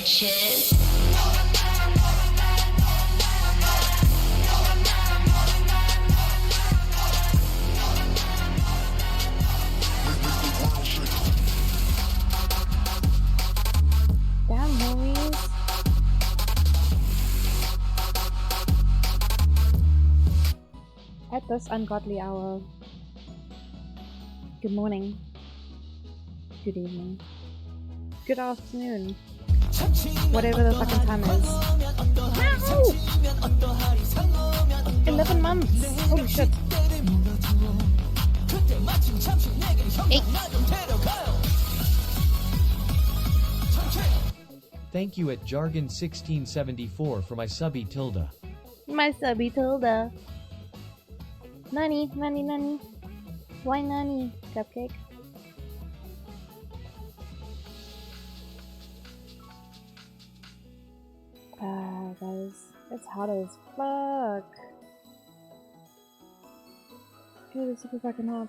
bitches. Damn, homies. At this ungodly hour. Good morning. Good evening. Good afternoon. Whatever the fucking time is. No! 11 months! Holy shit. 8. Thank you at Jargon 1674 for my subby Tilda. My subby Tilda. Nani, nani, nani. Why nani, Cupcake? Guys, it's hot as fuck. It is super fucking hot.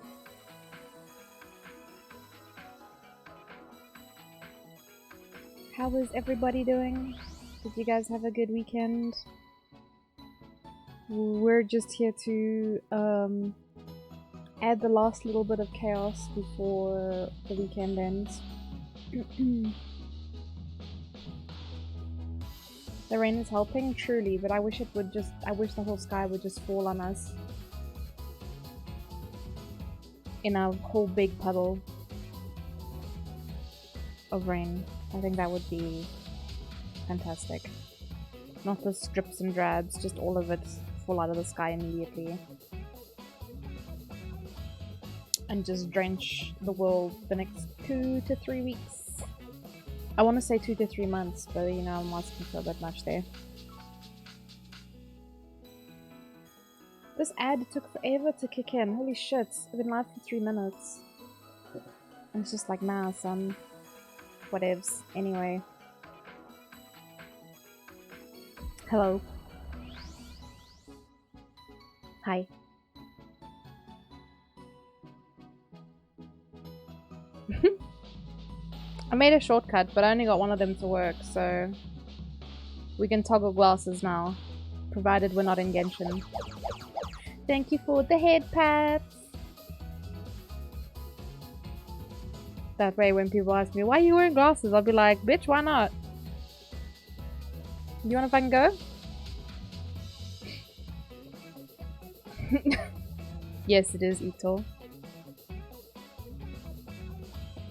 How is everybody doing? Did you guys have a good weekend? We're just here to add the last little bit of chaos before the weekend ends. The rain is helping, truly, but I wish it would just— I wish the whole sky would just fall on us in a whole big puddle of rain. I think that would be fantastic. Not the strips and drabs, just all of it fall out of the sky immediately. And just drench the world the next 2 to 3 weeks. I want to say 2 to 3 months, but you know, I'm asking for a bit much there. This ad took forever to kick in. Holy shit, I've been live for 3 minutes. And it's just like, nah, son. Whatevs. Anyway. Hello. Hi. I made a shortcut, but I only got one of them to work, so we can toggle glasses now, provided we're not in Genshin. Thank you for the head pats! That way when people ask me, why are you wearing glasses? I'll be like, bitch, why not? You wanna fucking go? Yes, it is Ito.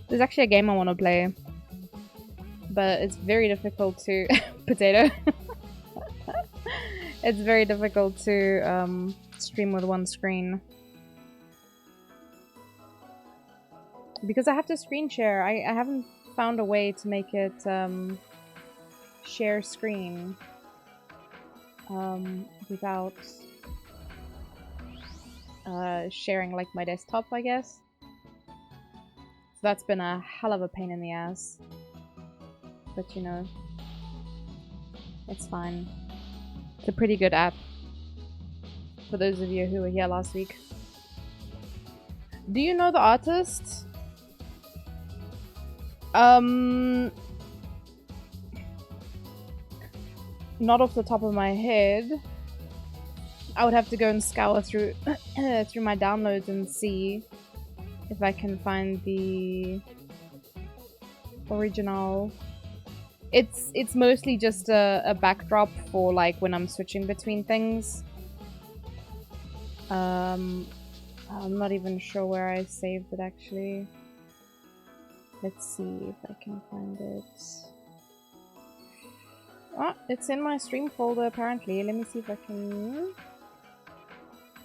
There's actually a game I want to play, but it's very difficult to— potato. It's very difficult to stream with one screen. Because I have to screen share. I haven't found a way to make it share screen without sharing like my desktop, I guess. So that's been a hell of a pain in the ass. But you know, it's fine. It's a pretty good app. For those of you who were here last week. Do you know the artist? Not off the top of my head. I would have to go and scour through through my downloads and see if I can find the original. It's mostly just a backdrop for like when I'm switching between things. I'm not even sure where I saved it actually. Let's see if I can find it. Oh, it's in my stream folder apparently. Let me see if I can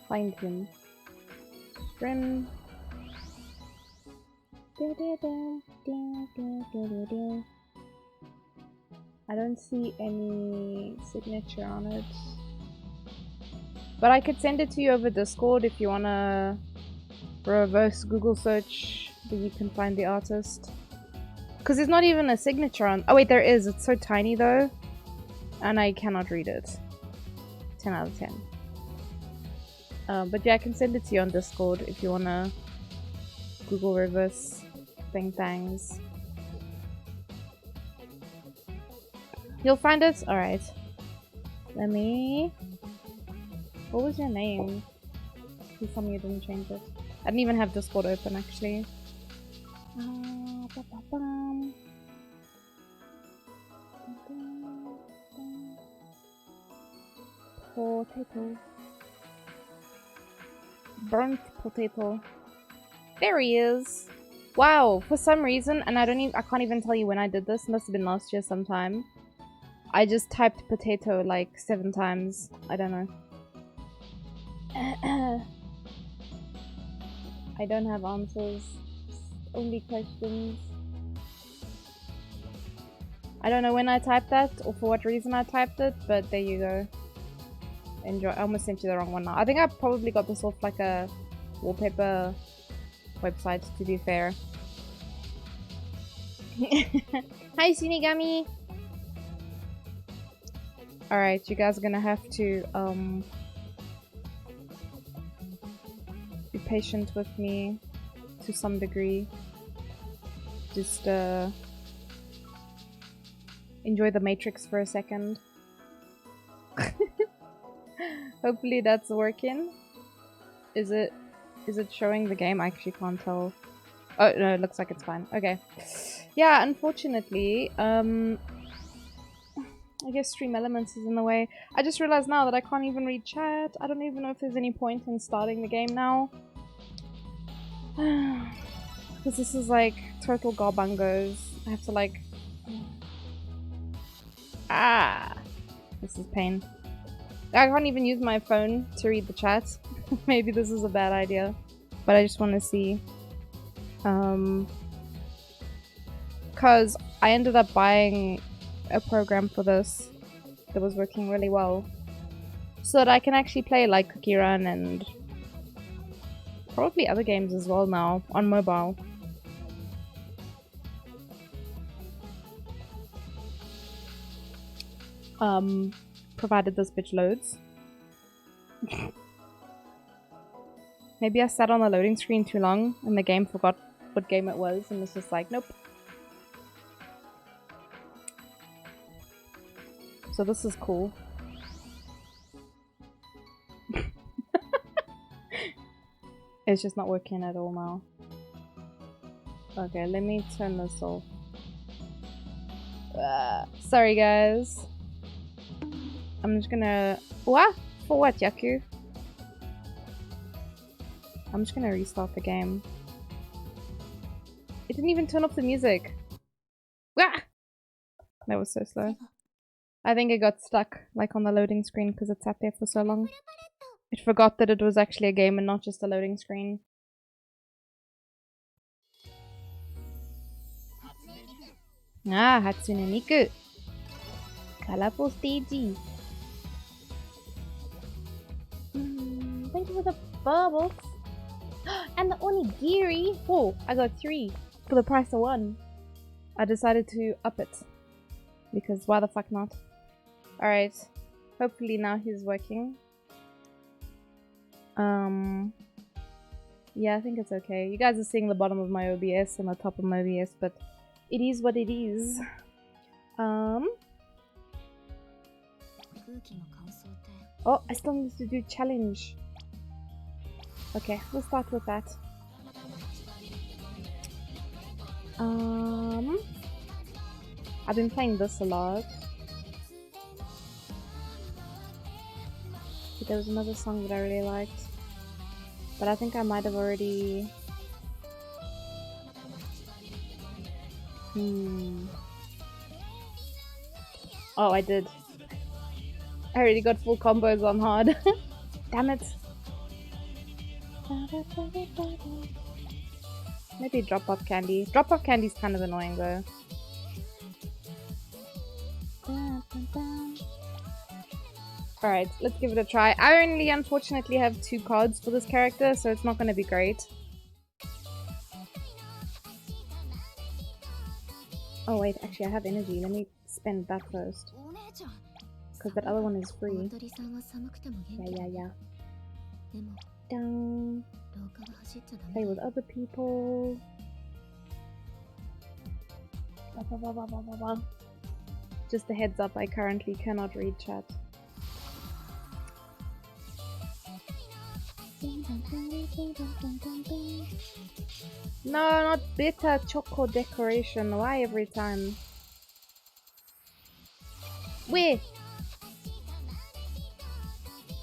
find him. Stream. I don't see any signature on it. But I could send it to you over Discord if you wanna reverse Google search that you can find the artist. Because there's not even a signature on— oh wait, there is. It's so tiny though. And I cannot read it. 10 out of 10. But yeah, I can send it to you on Discord if you wanna Google reverse things. You'll find it? Alright. Let me... What was your name? Please tell me you didn't change it. I didn't even have Discord open, actually. Ba-ba-bum. Potato. Burnt potato. There he is! Wow, for some reason, and I can't even tell you when I did this, must have been last year sometime. I just typed potato like 7 times. I don't know. I don't have answers. Only questions. I don't know when I typed that or for what reason I typed it, but there you go. Enjoy. I almost sent you the wrong one now. I think I probably got this off like a wallpaper website, to be fair. Hi, Shinigami! Alright, you guys are gonna have to be patient with me to some degree. Just enjoy the Matrix for a second. Hopefully that's working. Is it showing the game? I actually can't tell. Oh no, it looks like it's fine. Okay. Yeah, unfortunately, I guess Stream Elements is in the way. I just realized now that I can't even read chat. I don't even know if there's any point in starting the game now. Because this is like total garbungos. I have to like... Ah! This is pain. I can't even use my phone to read the chat. Maybe this is a bad idea. But I just want to see. Because I ended up buying a program for this that was working really well. So that I can actually play like Cookie Run and probably other games as well now on mobile. Provided this bitch loads. Maybe I sat on the loading screen too long and the game forgot what game it was and was just like, nope. So this is cool. It's just not working at all now. Okay, let me turn this off. Sorry guys. I'm just gonna... What? For what, Yaku? I'm just gonna restart the game. It didn't even turn off the music. Ah! That was so slow. I think it got stuck, like on the loading screen, because it sat there for so long. It forgot that it was actually a game and not just a loading screen. Ah, Hatsune Miku! Colorful stage. Thank you for the bubbles! And the onigiri! Oh, I got 3 for the price of 1. I decided to up it. Because why the fuck not? Alright. Hopefully now he's working. Yeah, I think it's okay. You guys are seeing the bottom of my OBS and the top of my OBS, but it is what it is. Oh, I still need to do challenge. Okay, we'll start with that. I've been playing this a lot. But there was another song that I really liked. But I think I might have already... Oh, I did. I already got full combos on hard. Damn it. Maybe drop off candy. Drop off candy's kind of annoying though. Alright, let's give it a try. I only unfortunately have 2 cards for this character, so it's not going to be great. Oh wait, actually I have energy. Let me spend that first. Because that other one is free. Yeah. Down. Play with other people. Just a heads up, I currently cannot read chat. No, not bitter choco decoration. Why every time? Where?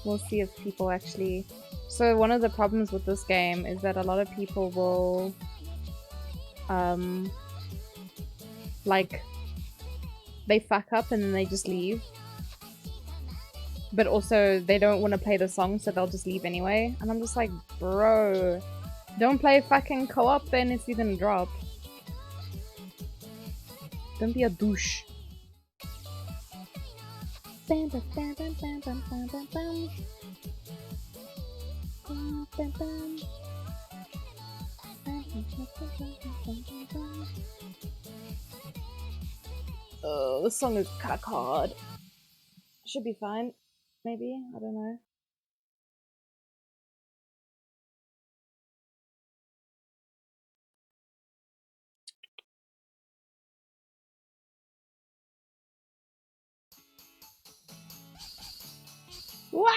We'll see if people actually... So one of the problems with this game is that a lot of people will... like... They fuck up and then they just leave. But also, they don't want to play the song, so they'll just leave anyway. And I'm just like, bro... Don't play fucking co-op then if you're gonna drop. Don't be a douche. Bam, bam, bam, bam, bam, bam, bam, bam, bam. Bam, bam, bam. Oh, this song is cuck hard. Should be fine. Maybe? I don't know. Wah!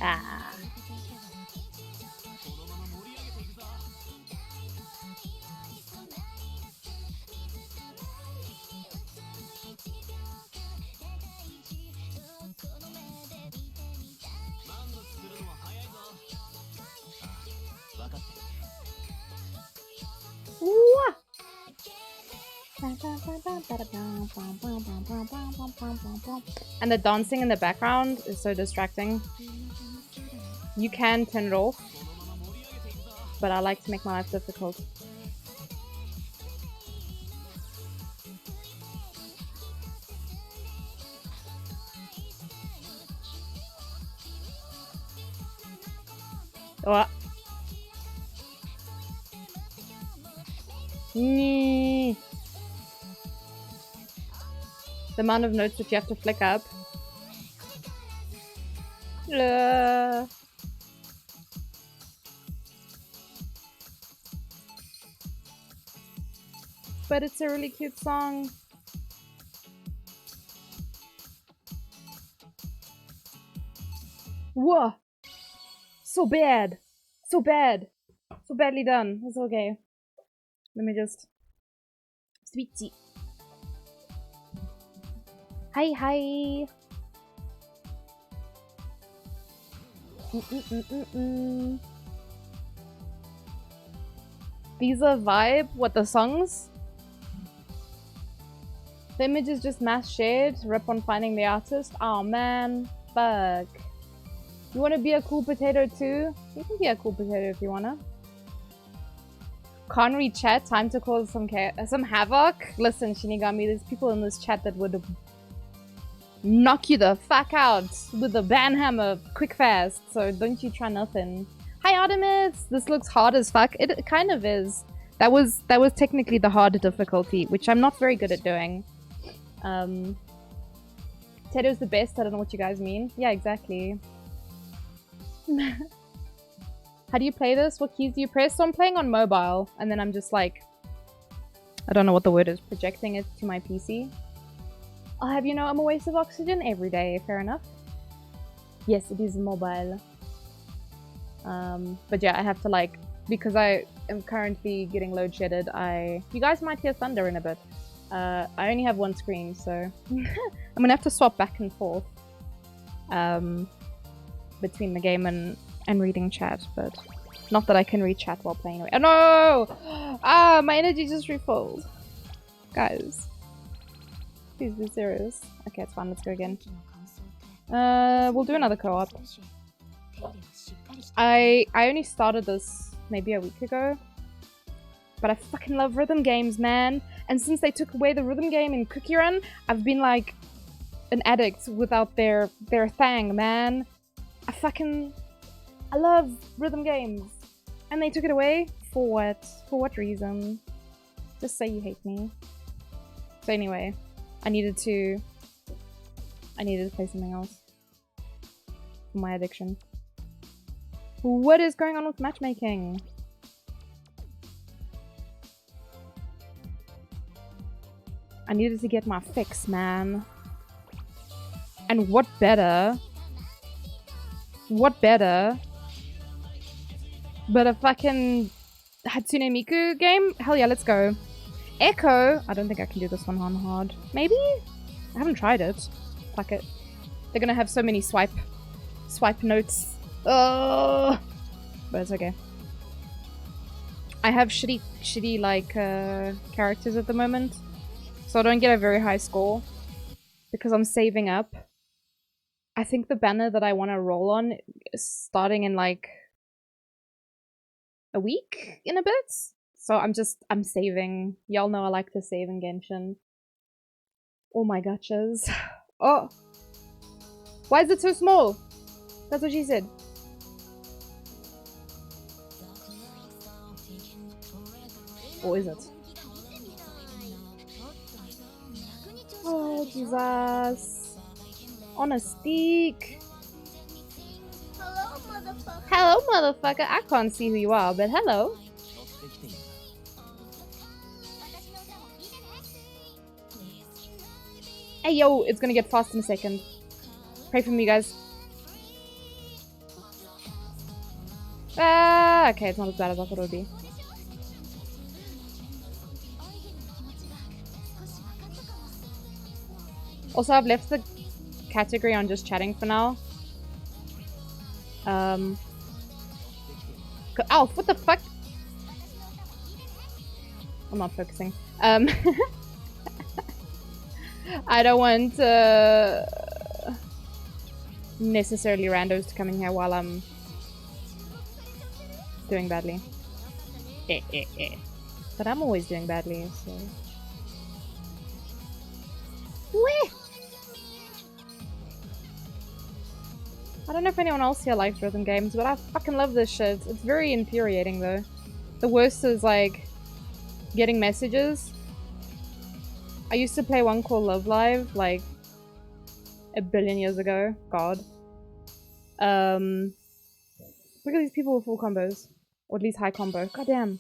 Ah. Wah! And the dancing in the background is so distracting. You can turn it off, but I like to make my life difficult. What? The amount of notes that you have to flick up. But it's a really cute song. Whoa! So bad! So bad! So badly done. It's okay. Let me just... Sweetie. Hi, hi! These are vibe? What, the songs? The image is just mass shared. Rip on finding the artist. Oh man. Fuck. You wanna be a cool potato too? You can be a cool potato if you wanna. Can't read chat. Time to cause some havoc. Listen, Shinigami, there's people in this chat that would knock you the fuck out with the ban hammer quick fast. So don't you try nothing. Hi Artemis! This looks hard as fuck. It kind of is. That was technically the hard difficulty, which I'm not very good at doing. Tato's the best. I don't know what you guys mean. Yeah, exactly. How do you play this? What keys do you press? So I'm playing on mobile, and then I'm just like... I don't know what the word is. Projecting it to my PC. I'll have you know I'm a waste of oxygen every day. Fair enough. Yes, it is mobile. But yeah, I have to like... Because I am currently getting load shedded, You guys might hear thunder in a bit. I only have one screen, so... I'm gonna have to swap back and forth. Between the game and reading chat, but... Not that I can read chat while playing away. Oh no! Ah, my energy just refilled. Guys. Please be serious. Okay, it's fine, let's go again. We'll do another co-op. I only started this maybe a week ago. But I fucking love rhythm games, man. And since they took away the rhythm game in Cookie Run, I've been like an addict without their thing, man. I love rhythm games. And they took it away? For what? For what reason? Just say you hate me. So anyway, I needed to play something else. For my addiction. What is going on with matchmaking? I needed to get my fix, man. And what better? What better? But a fucking Hatsune Miku game? Hell yeah, let's go. Echo? I don't think I can do this one on hard. Maybe? I haven't tried it. Fuck it. They're gonna have so many swipe notes. Oh, but it's okay. I have shitty like characters at the moment, so I don't get a very high score because I'm saving up. I think the banner that I want to roll on is starting in like a week in a bit. So I'm saving. Y'all know I like to save in Genshin. Oh my gotchas. Oh! Why is it so small? That's what she said. Or is it? Oh, Jesus. On a stick. Hello, motherfucker. Hello, motherfucker. I can't see who you are, but hello. Hey, yo, it's gonna get fast in a second. Pray for me, guys. Ah, okay, it's not as bad as I thought it would be. Also, I've left the category on just chatting for now. Oh, what the fuck? I'm not focusing. I don't want necessarily randos to come in here while I'm doing badly. But I'm always doing badly, so... Weh! I don't know if anyone else here likes rhythm games, but I fucking love this shit. It's very infuriating though. The worst is like getting messages. I used to play one called Love Live like a billion years ago. God. Look at these people with full combos. Or at least high combo. God damn.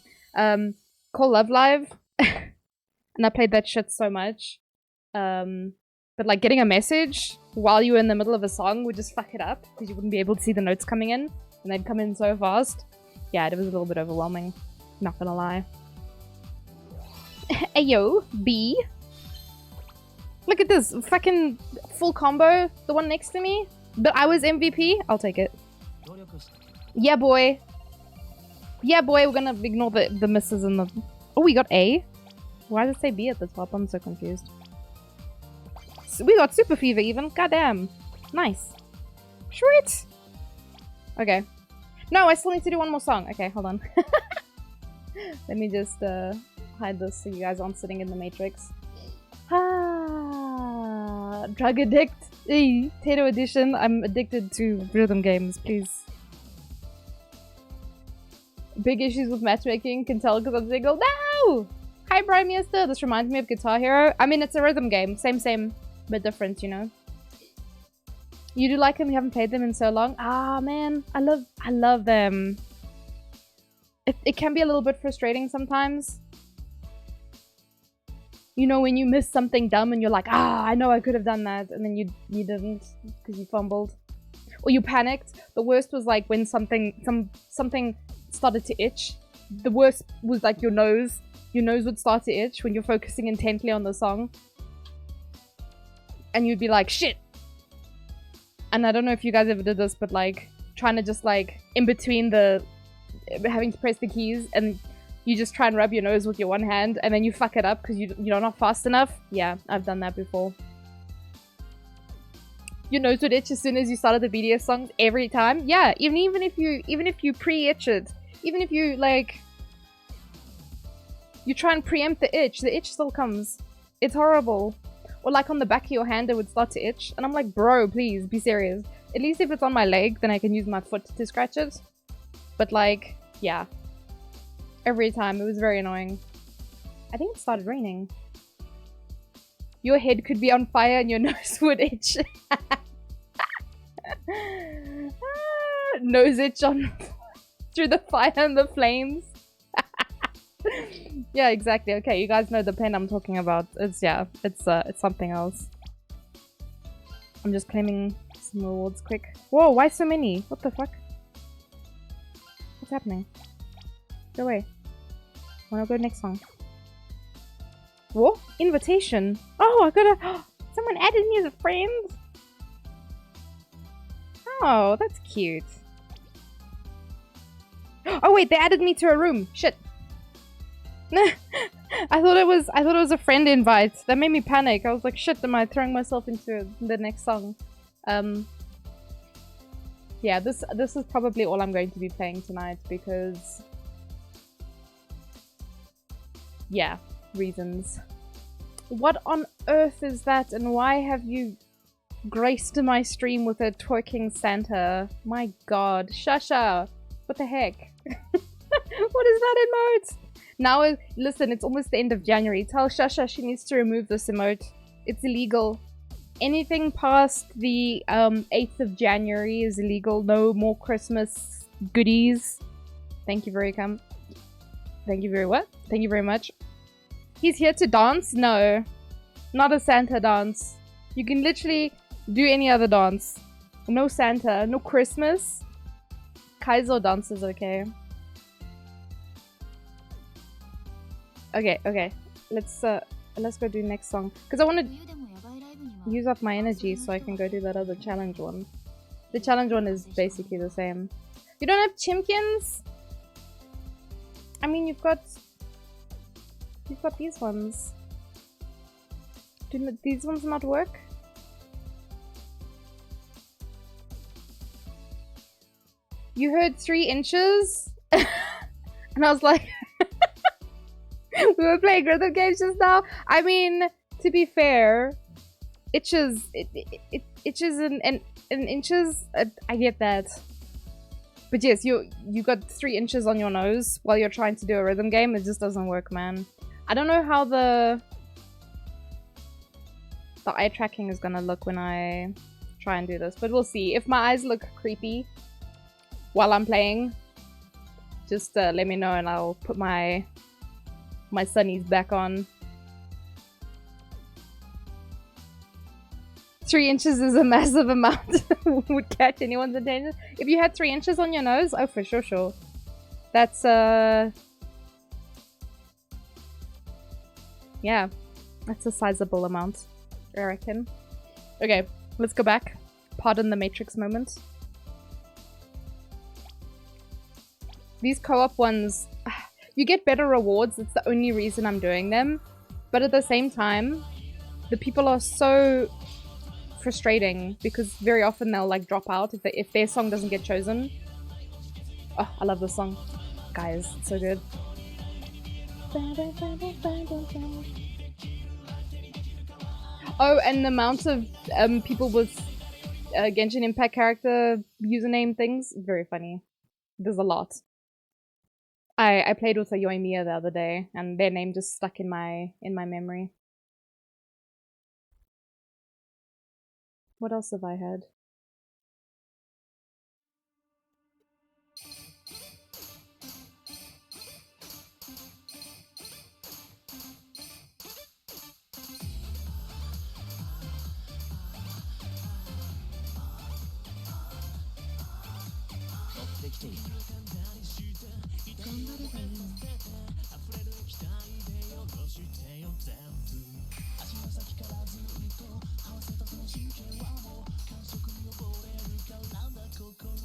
Called Love Live. And I played that shit so much. But like getting a message while you were in the middle of a song would just fuck it up because you wouldn't be able to see the notes coming in, and they'd come in so fast. Yeah, it was a little bit overwhelming. Not gonna lie. Ayo, B. Look at this fucking full combo. The one next to me. But I was MVP. I'll take it. Yeah, boy. Yeah, boy. We're gonna ignore the misses and the. Oh, we got A. Why does it say B at the top? I'm so confused. We got Super Fever even. Goddamn. Nice. Sweet. Okay. No, I still need to do one more song. Okay, hold on. Let me just hide this so you guys aren't sitting in the Matrix. Ah, drug addict. Hey, Tato edition. I'm addicted to rhythm games, please. Big issues with matchmaking. Can tell because I'm single. No! Hi, Brian Miester. This reminds me of Guitar Hero. I mean, it's a rhythm game. Same. But different, you know. You do like them, you haven't played them in so long. Ah, man, I love them. It can be a little bit frustrating sometimes. You know, when you miss something dumb and you're like, ah, I know I could have done that, and then you didn't because you fumbled, or you panicked. The worst was like when something started to itch. The worst was like your nose would start to itch when you're focusing intently on the song. And you'd be like, shit! And I don't know if you guys ever did this, but like, trying to just like, in between having to press the keys, and you just try and rub your nose with your one hand, and then you fuck it up because you're not fast enough. Yeah, I've done that before. Your nose would itch as soon as you started the BDS songs every time. Yeah, even if you pre-itch it, even if you like, you try and preempt the itch still comes. It's horrible. Or like on the back of your hand, it would start to itch. And I'm like, bro, please, be serious. At least if it's on my leg, then I can use my foot to scratch it. But like, yeah. Every time, it was very annoying. I think it started raining. Your head could be on fire and your nose would itch. Nose itch on through the fire and the flames. Yeah, exactly. Okay, you guys know the pen I'm talking about. It's something else. I'm just claiming some rewards quick. Whoa, why so many? What the fuck? What's happening? Go away. Wanna go next song? What? Invitation? Oh, I gotta... Someone added me as a friend? Oh, that's cute. Oh wait, they added me to a room. Shit. I thought it was a friend invite. That made me panic. I was like, shit, am I throwing myself into the next song? Yeah, this is probably all I'm going to be playing tonight because yeah, reasons. What on earth is that, and why have you graced my stream with a twerking Santa? My god. Shasha! What the heck? What is that emote? Now, listen, it's almost the end of January. Tell Shasha she needs to remove this emote. It's illegal. Anything past the 8th of January is illegal. No more Christmas goodies. Thank you very Thank you very what? Thank you very much. He's here to dance? No. Not a Santa dance. You can literally do any other dance. No Santa, no Christmas. Kaizo dance is okay. Okay. Let's go do next song. Because I want to use up my energy so I can go do that other challenge one. The challenge one is basically the same. You don't have chimkins? I mean, you've got these ones. Do these ones not work? You heard 3 inches? And I was like... We were playing rhythm games just now. I mean, to be fair, itches in inches. I get that, but yes, you got 3 inches on your nose while you're trying to do a rhythm game. It just doesn't work, man. I don't know how the eye tracking is gonna look when I try and do this, but we'll see. If my eyes look creepy while I'm playing, just let me know and I'll put my sunnies back on. 3 inches is a massive amount. Would catch anyone's attention. If you had 3 inches on your nose, oh for sure. That's yeah, that's a sizable amount, I reckon. Okay, let's go back. Pardon the Matrix moment. These co-op ones, you get better rewards. It's the only reason I'm doing them. But at the same time, the people are so frustrating because very often they'll like drop out if their song doesn't get chosen. Oh, I love this song. Guys, it's so good. Oh, and the amount of people with Genshin Impact character username things, very funny. There's a lot. I played with a Yoimiya the other day, and their name just stuck in my memory. What else have I had?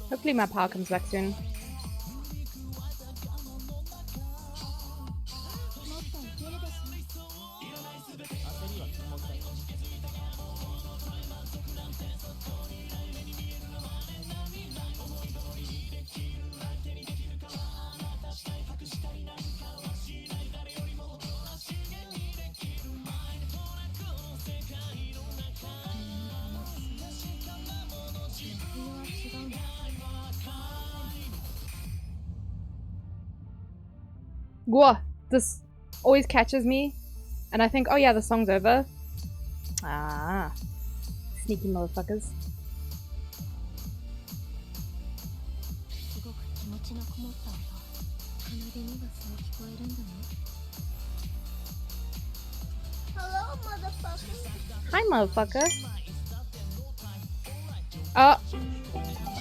Hopefully my power comes back soon. Whoa, this always catches me. And I think, oh yeah, the song's over. Ah. Sneaky motherfuckers. Hello, motherfucker. Hi, motherfucker. Oh.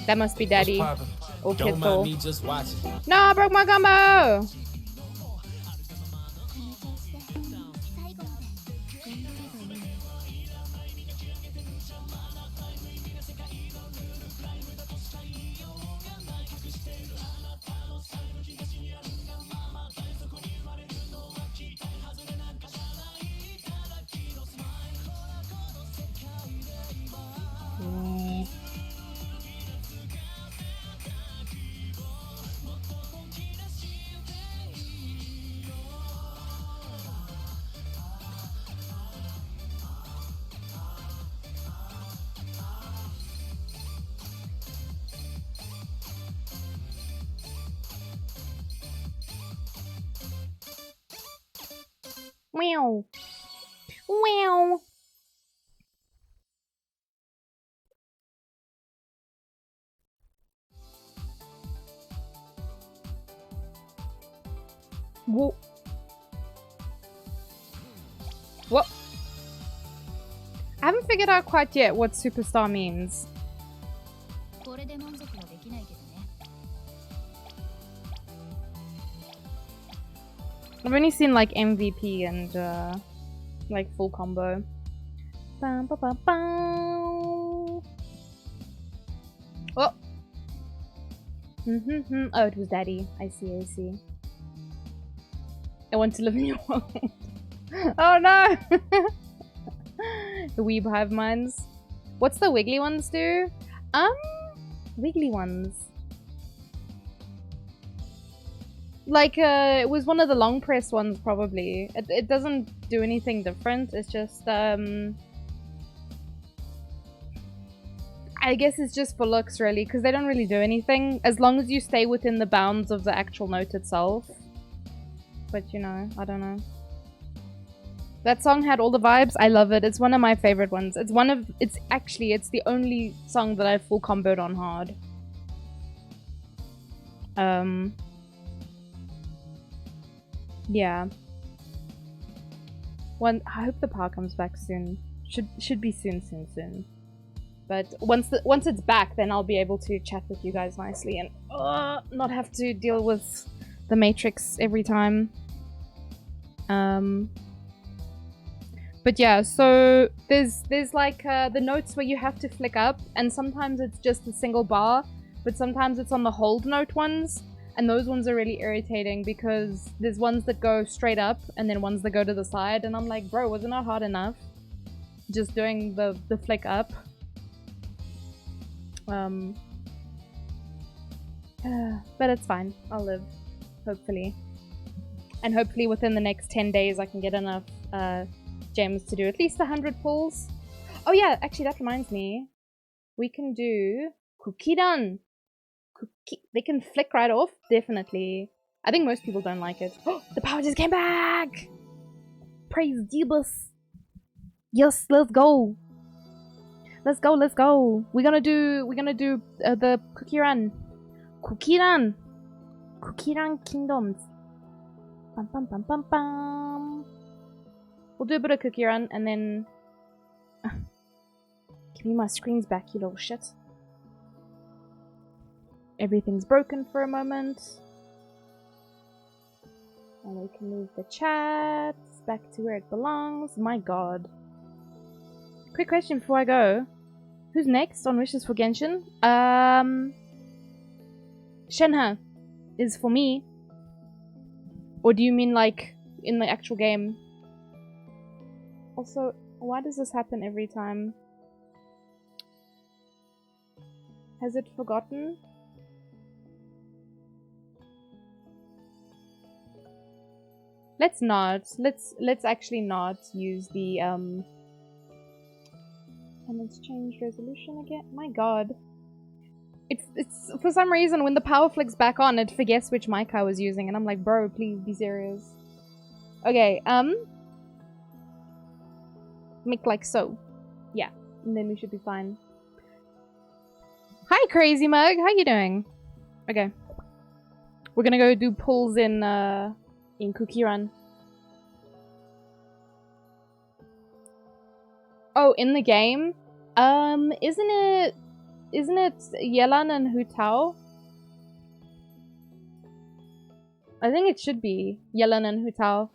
That must be Daddy. Or Don't mind Pitbull. me just watching. No, I broke my combo! Meow. Meow. Whoa. What? I haven't figured out quite yet what superstar means. I've only seen like MVP and like full combo. Bum, ba, ba, bum. Oh. Oh, it was Daddy. I see, I see. I want to live in your world. Oh no! The weeb hive minds. What's the wiggly ones do? Wiggly ones. Like, it was one of the long press ones, probably. It doesn't do anything different, it's just, I guess it's just for looks, really, because they don't really do anything, as long as you stay within the bounds of the actual note itself. But, you know, I don't know. That song had all the vibes, I love it, it's one of my favorite ones. It's the only song that I full comboed on hard. Yeah. I hope the power comes back soon. Should be soon. But once it's back, then I'll be able to chat with you guys nicely and not have to deal with the Matrix every time. But yeah, so there's like the notes where you have to flick up, and sometimes it's just a single bar, but sometimes it's on the hold note ones. And those ones are really irritating because there's ones that go straight up and then ones that go to the side. And I'm like, bro, was it not hard enough? Just doing the flick up. But it's fine. I'll live. Hopefully. And hopefully within the next 10 days I can get enough gems to do at least 100 pulls. Oh yeah, actually that reminds me. We can do Kukidan. They can flick right off, definitely. I think most people don't like it. Oh, the power just came back! Praise Jeebus! Yes, let's go! Let's go! We're gonna do the cookie run. Cookie run kingdoms. Bum bum bum bum bum. We'll do a bit of cookie run and then give me my screens back, you little shit. Everything's broken for a moment. And we can move the chat back to where it belongs. My god. Quick question before I go. Who's next on Wishes for Genshin? Shenhe is for me. Or do you mean like in the actual game? Also, why does this happen every time? Has it forgotten? Let's not. Let's actually not use the and let's change resolution again. My god. It's for some reason when the power flicks back on, it forgets which mic I was using, and I'm like, bro, please be serious. Okay, make like so. Yeah, and then we should be fine. Hi, Crazy Mug. How you doing? Okay, we're gonna go do pulls in Cookie Run. Oh, in the game? Isn't it Yelan and Hu Tao? I think it should be Yelan and Hu Tao.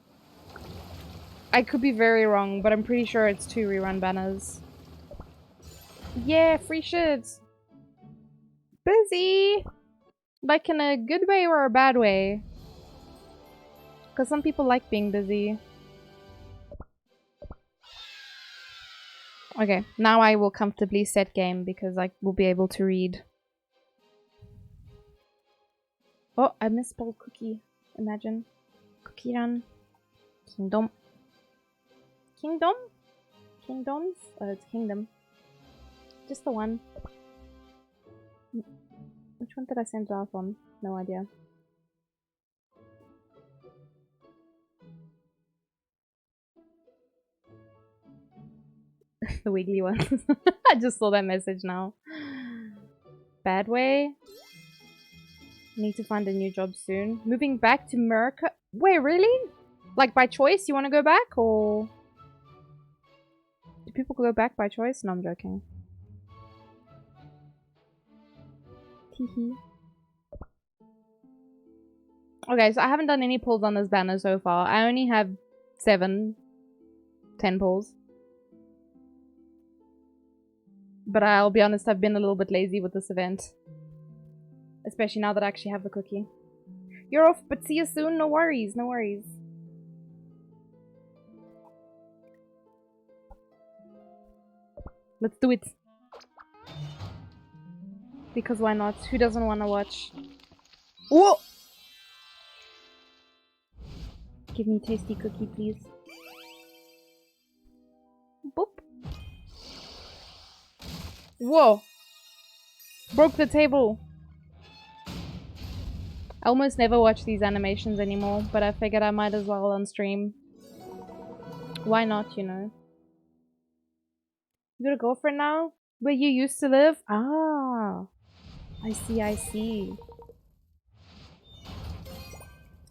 I could be very wrong, but I'm pretty sure it's 2 rerun banners. Yeah, free shit. Busy! Like in a good way or a bad way? Because some people like being busy. Okay, now I will comfortably set game because I will be able to read. Oh, I misspelled cookie. Imagine. Cookie Run. Kingdom. Kingdom? Kingdoms? Oh, it's kingdom. Just the one. Which one did I send it out on? No idea. The wiggly one. I just saw that message now. Bad way. Need to find a new job soon. Moving back to America. Wait, really? Like by choice? You want to go back or? Do people go back by choice? No, I'm joking. Teehee. Okay, so I haven't done any pulls on this banner so far. I only have 10 pulls. But I'll be honest, I've been a little bit lazy with this event. Especially now that I actually have the cookie. You're off, but see you soon. No worries, no worries. Let's do it. Because why not? Who doesn't want to watch? Whoa! Give me tasty cookie, please. Boop. Whoa! Broke the table. I almost never watch these animations anymore, but I figured I might as well on stream. Why not, you know? You got a girlfriend now? Where you used to live? Ah. I see, I see.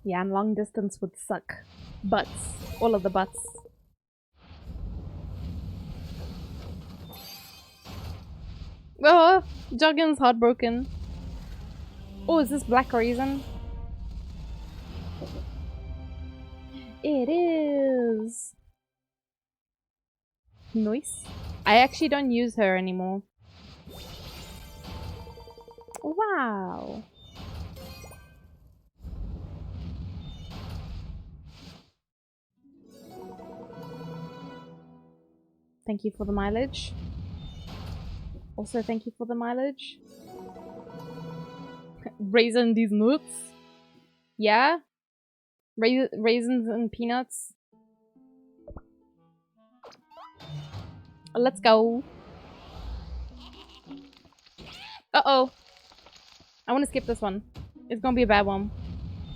Yeah, and long distance would suck. Butts. All of the butts. Oh, Juggin's heartbroken. Oh, is this Black Raisin? It is. Nice. I actually don't use her anymore. Wow. Thank you for the mileage. Also, thank you for the mileage. Raisin these nuts. Yeah? Raisins and peanuts. Let's go. Uh-oh. I want to skip this one. It's gonna be a bad one.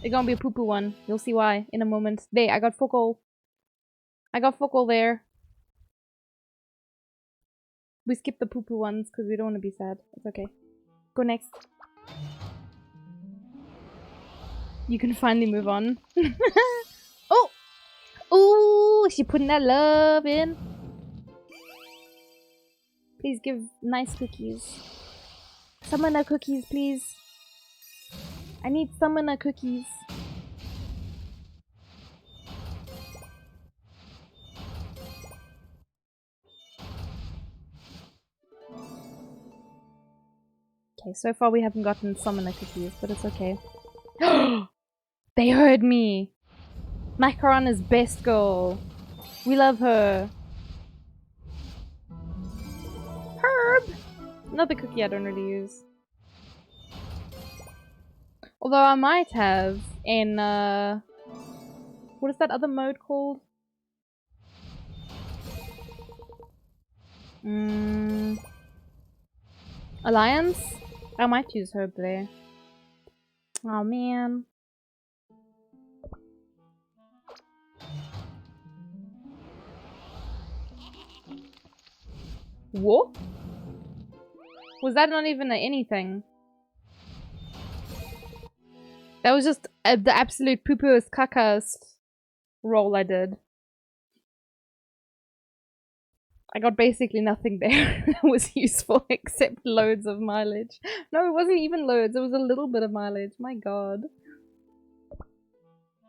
It's gonna be a poo-poo one. You'll see why in a moment. There, I got focal. I got focal there. We skip the poo-poo ones because we don't want to be sad. It's okay. Go next. You can finally move on. Oh! Ooh, she putting that love in. Please give nice cookies. Summoner cookies, please. I need summoner cookies. Okay, so far we haven't gotten summoner cookies, but it's okay. They heard me! Macaron is best girl. We love her. Herb! Another cookie I don't really use. Although I might have in, what is that other mode called? Alliance? I might use Herb there. Oh man. What? Was that not even anything? That was just the absolute poo-pooest caca's roll I did. I got basically nothing there that was useful except loads of mileage. No, it wasn't even loads. It was a little bit of mileage. My god.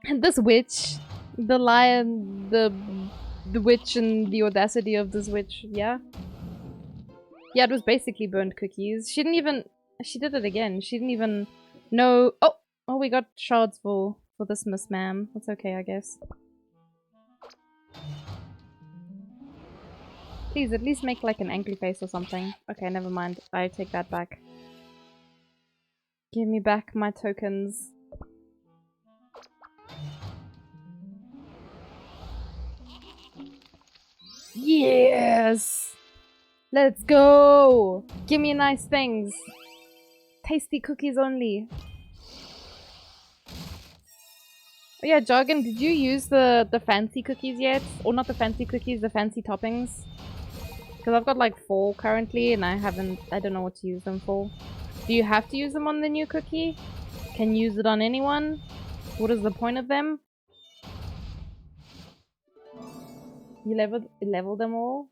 And this witch, the lion, the witch and the audacity of this witch, yeah? Yeah, it was basically burnt cookies. She didn't even... She did it again. She didn't even know... Oh! Oh, we got shards for this Miss Ma'am. That's okay, I guess. Please, at least make like an angry face or something. Okay, never mind. I take that back. Give me back my tokens. Yes! Let's go! Give me nice things. Tasty cookies only. Oh yeah, Jargon, did you use the fancy cookies yet? Or not the fancy cookies, the fancy toppings? Because I've got like 4 currently and I don't know what to use them for. Do you have to use them on the new cookie? Can you use it on anyone? What is the point of them? You leveled them all?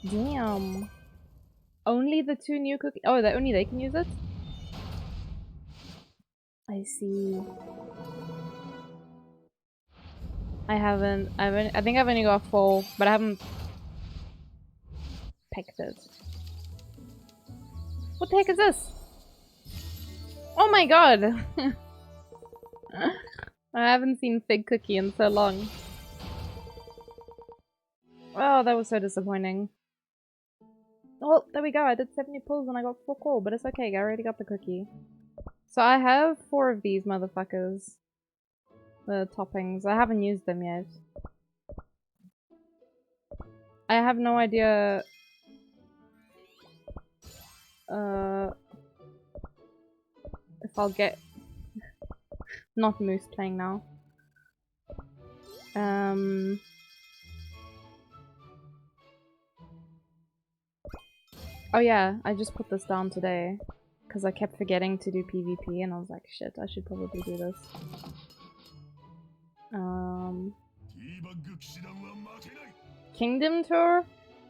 Damn. Only the 2 new cookies? Oh, only they can use it? I see. I think I've only got 4, but I haven't picked it. What the heck is this? Oh my god! I haven't seen Fig Cookie in so long. Oh, that was so disappointing. Oh, there we go. I did 70 pulls and I got 4 core, but it's okay. I already got the cookie. So I have 4 of these motherfuckers. The toppings. I haven't used them yet. I have no idea... if I'll get... Not Moose playing now. Oh yeah, I just put this down today. Because I kept forgetting to do PvP and I was like, shit, I should probably do this. Kingdom Tour?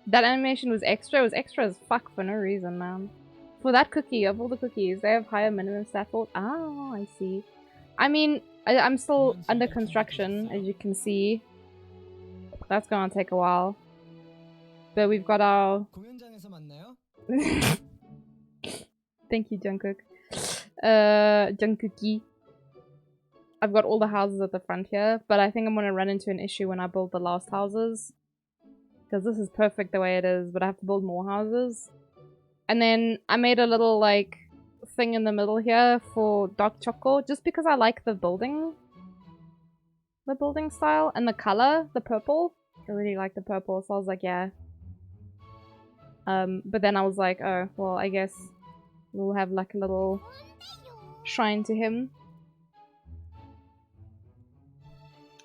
That animation was extra? It was extra as fuck for no reason, man. For that cookie, of all the cookies, they have higher minimum stat vault. Oh, I see. I mean, I'm still under construction, as you can see. That's gonna take a while. But we've got our... Thank you, Jungkook. Jungkookie. I've got all the houses at the front here, but I think I'm gonna run into an issue when I build the last houses. Because this is perfect the way it is, but I have to build more houses. And then I made a little, like, thing in the middle here for dark choco, just because I like the building style and the color, the purple. I really like the purple, so I was like, yeah. But then I was like, oh, well, I guess we'll have like a little shrine to him.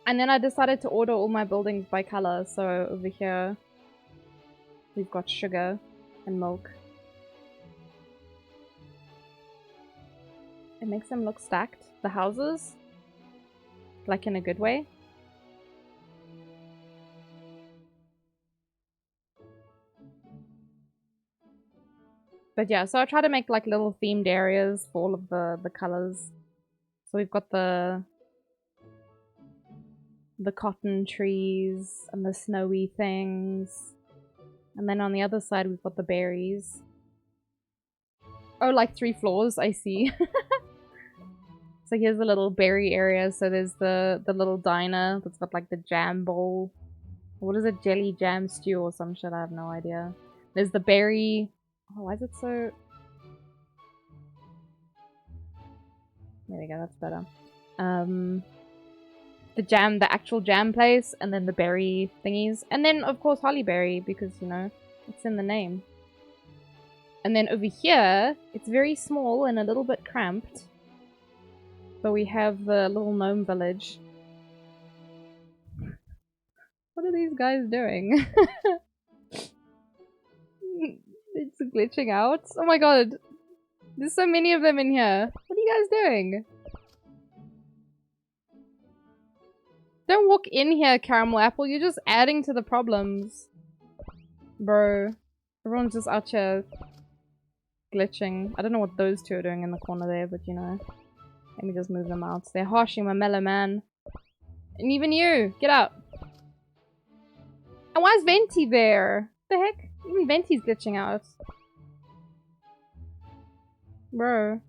And then I decided to order all my buildings by color, so over here we've got sugar and milk. It makes them look stacked, the houses, like in a good way. But yeah, so I try to make like little themed areas for all of the colors. So we've got the cotton trees and the snowy things. And then on the other side we've got the berries. Oh, like 3 floors, I see. So here's the little berry area. So there's the little diner that's got like the jam bowl. What is it? Jelly jam stew or some shit? I have no idea. There's the berry. Oh, why is it so... There we go, that's better. The actual jam place, and then the berry thingies. And then, of course, hollyberry, because, you know, it's in the name. And then over here, it's very small and a little bit cramped. But we have the little gnome village. What are these guys doing? It's glitching out. Oh my god. There's so many of them in here. What are you guys doing? Don't walk in here, Caramel Apple. You're just adding to the problems. Bro. Everyone's just out here glitching. I don't know what those two are doing in the corner there, but you know. Let me just move them out. They're harshing my mellow man. And even you! Get out! And why is Venti there? What the heck? Even Venti's glitching out. Bro.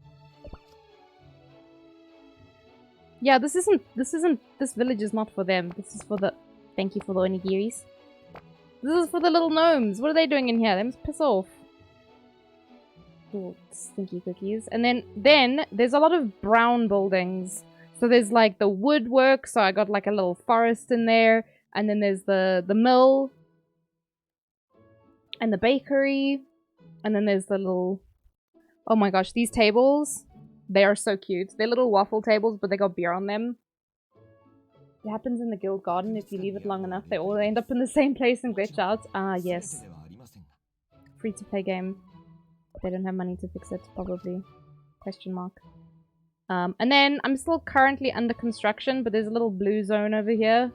Yeah, this village is not for them. This is for the... Thank you for the onigiris. This is for the little gnomes. What are they doing in here? They must piss off. Ooh, stinky cookies. And then there's a lot of brown buildings. So there's like the woodwork. So I got like a little forest in there. And then there's the mill. And the bakery. And then there's the little... Oh my gosh, these tables. They are so cute. They're little waffle tables, but they got beer on them. It happens in the guild garden. If you leave it long enough, they all end up in the same place and glitch out. Ah, yes. Free-to-play game. They don't have money to fix it, probably. Question mark. And then I'm still currently under construction, but there's a little blue zone over here.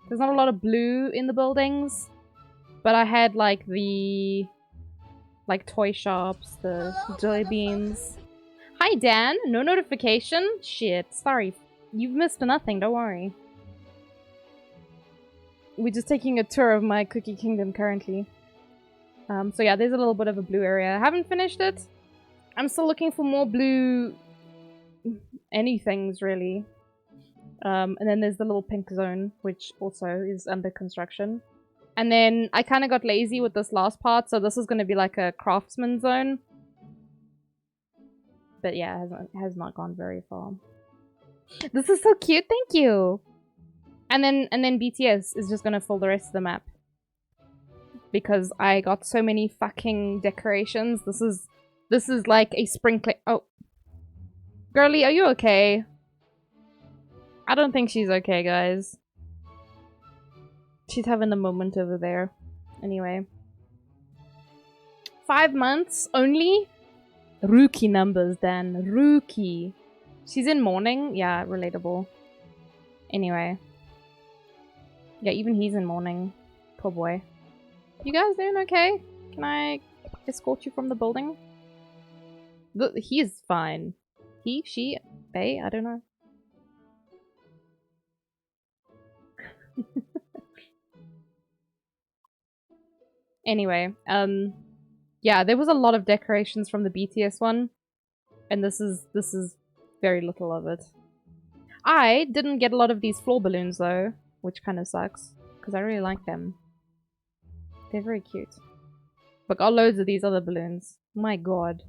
There's not a lot of blue in the buildings. But I had, like, the... like, toy shops, the jelly beans. Hi, Dan. No notification? Shit. Sorry. You've missed nothing. Don't worry. We're just taking a tour of my cookie kingdom currently. So yeah, there's a little bit of a blue area. I haven't finished it. I'm still looking for more blue... anythings, really. And then there's the little pink zone, which also is under construction. And then I kind of got lazy with this last part, so this is going to be like a craftsman zone. But yeah, it has not gone very far. This is so cute, thank you! And then BTS is just going to fill the rest of the map. Because I got so many fucking decorations. This is like a sprinkler. Oh. Girlie, are you okay? I don't think she's okay, guys. She's having a moment over there. Anyway. 5 months only? Rookie numbers, Dan. Rookie. She's in mourning? Yeah, relatable. Anyway. Yeah, even he's in mourning. Poor boy. You guys doing okay? Can I escort you from the building? He is fine. He, she, they? I don't know. Anyway, yeah, there was a lot of decorations from the BTS one. And this is very little of it. I didn't get a lot of these floor balloons though, which kind of sucks. Because I really like them. They're very cute. But got loads of these other balloons. My god.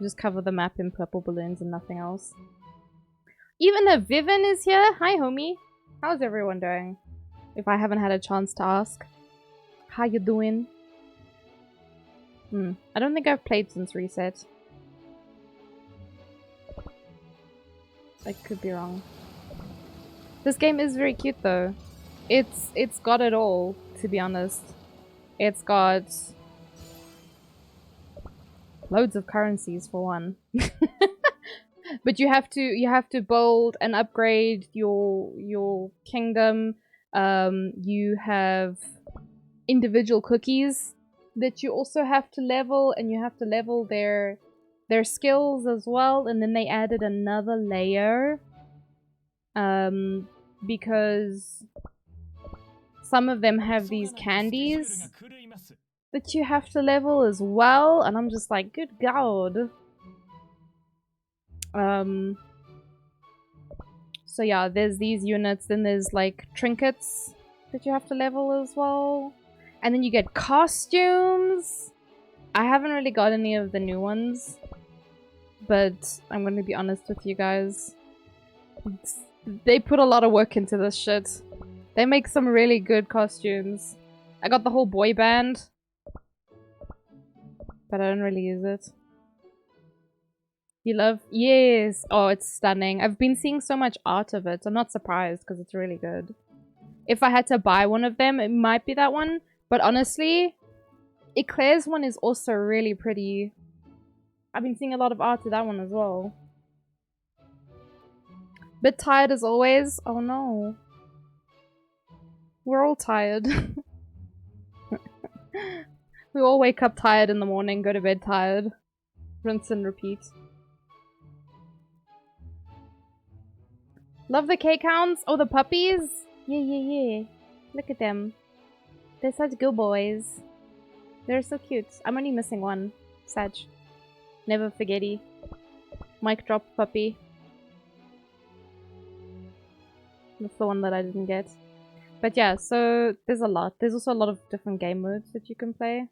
Just cover the map in purple balloons and nothing else. Even the Vivian is here. Hi, homie. How's everyone doing? If I haven't had a chance to ask. How you doing? I don't think I've played since reset. I could be wrong. This game is very cute though. It's got it all, to be honest. It's got loads of currencies for one. But you have to build and upgrade your kingdom. You have individual cookies that you also have to level, and you have to level their skills as well. And then they added another layer because some of them have these candies that you have to level as well, and I'm just like, good god. So yeah, there's these units, then there's like trinkets that you have to level as well. And then you get costumes. I haven't really got any of the new ones, but I'm gonna be honest with you guys. They put a lot of work into this shit. They make some really good costumes. I got the whole boy band. but I don't really use it. You love? Yes! Oh, it's stunning. I've been seeing so much art of it. I'm not surprised because it's really good. If I had to buy one of them, it might be that one. But honestly, Eclair's one is also really pretty. I've been seeing a lot of art of that one as well. Bit tired as always. Oh no. We're all tired. We all wake up tired in the morning, go to bed tired. Rinse and repeat. Love the cake hounds. Oh, the puppies. Yeah, yeah, yeah. Look at them. They're such good boys. They're so cute. I'm only missing one. Sag. Never forgetty. Mic drop puppy. That's the one that I didn't get. But yeah, so there's a lot. There's also a lot of different game modes that you can play.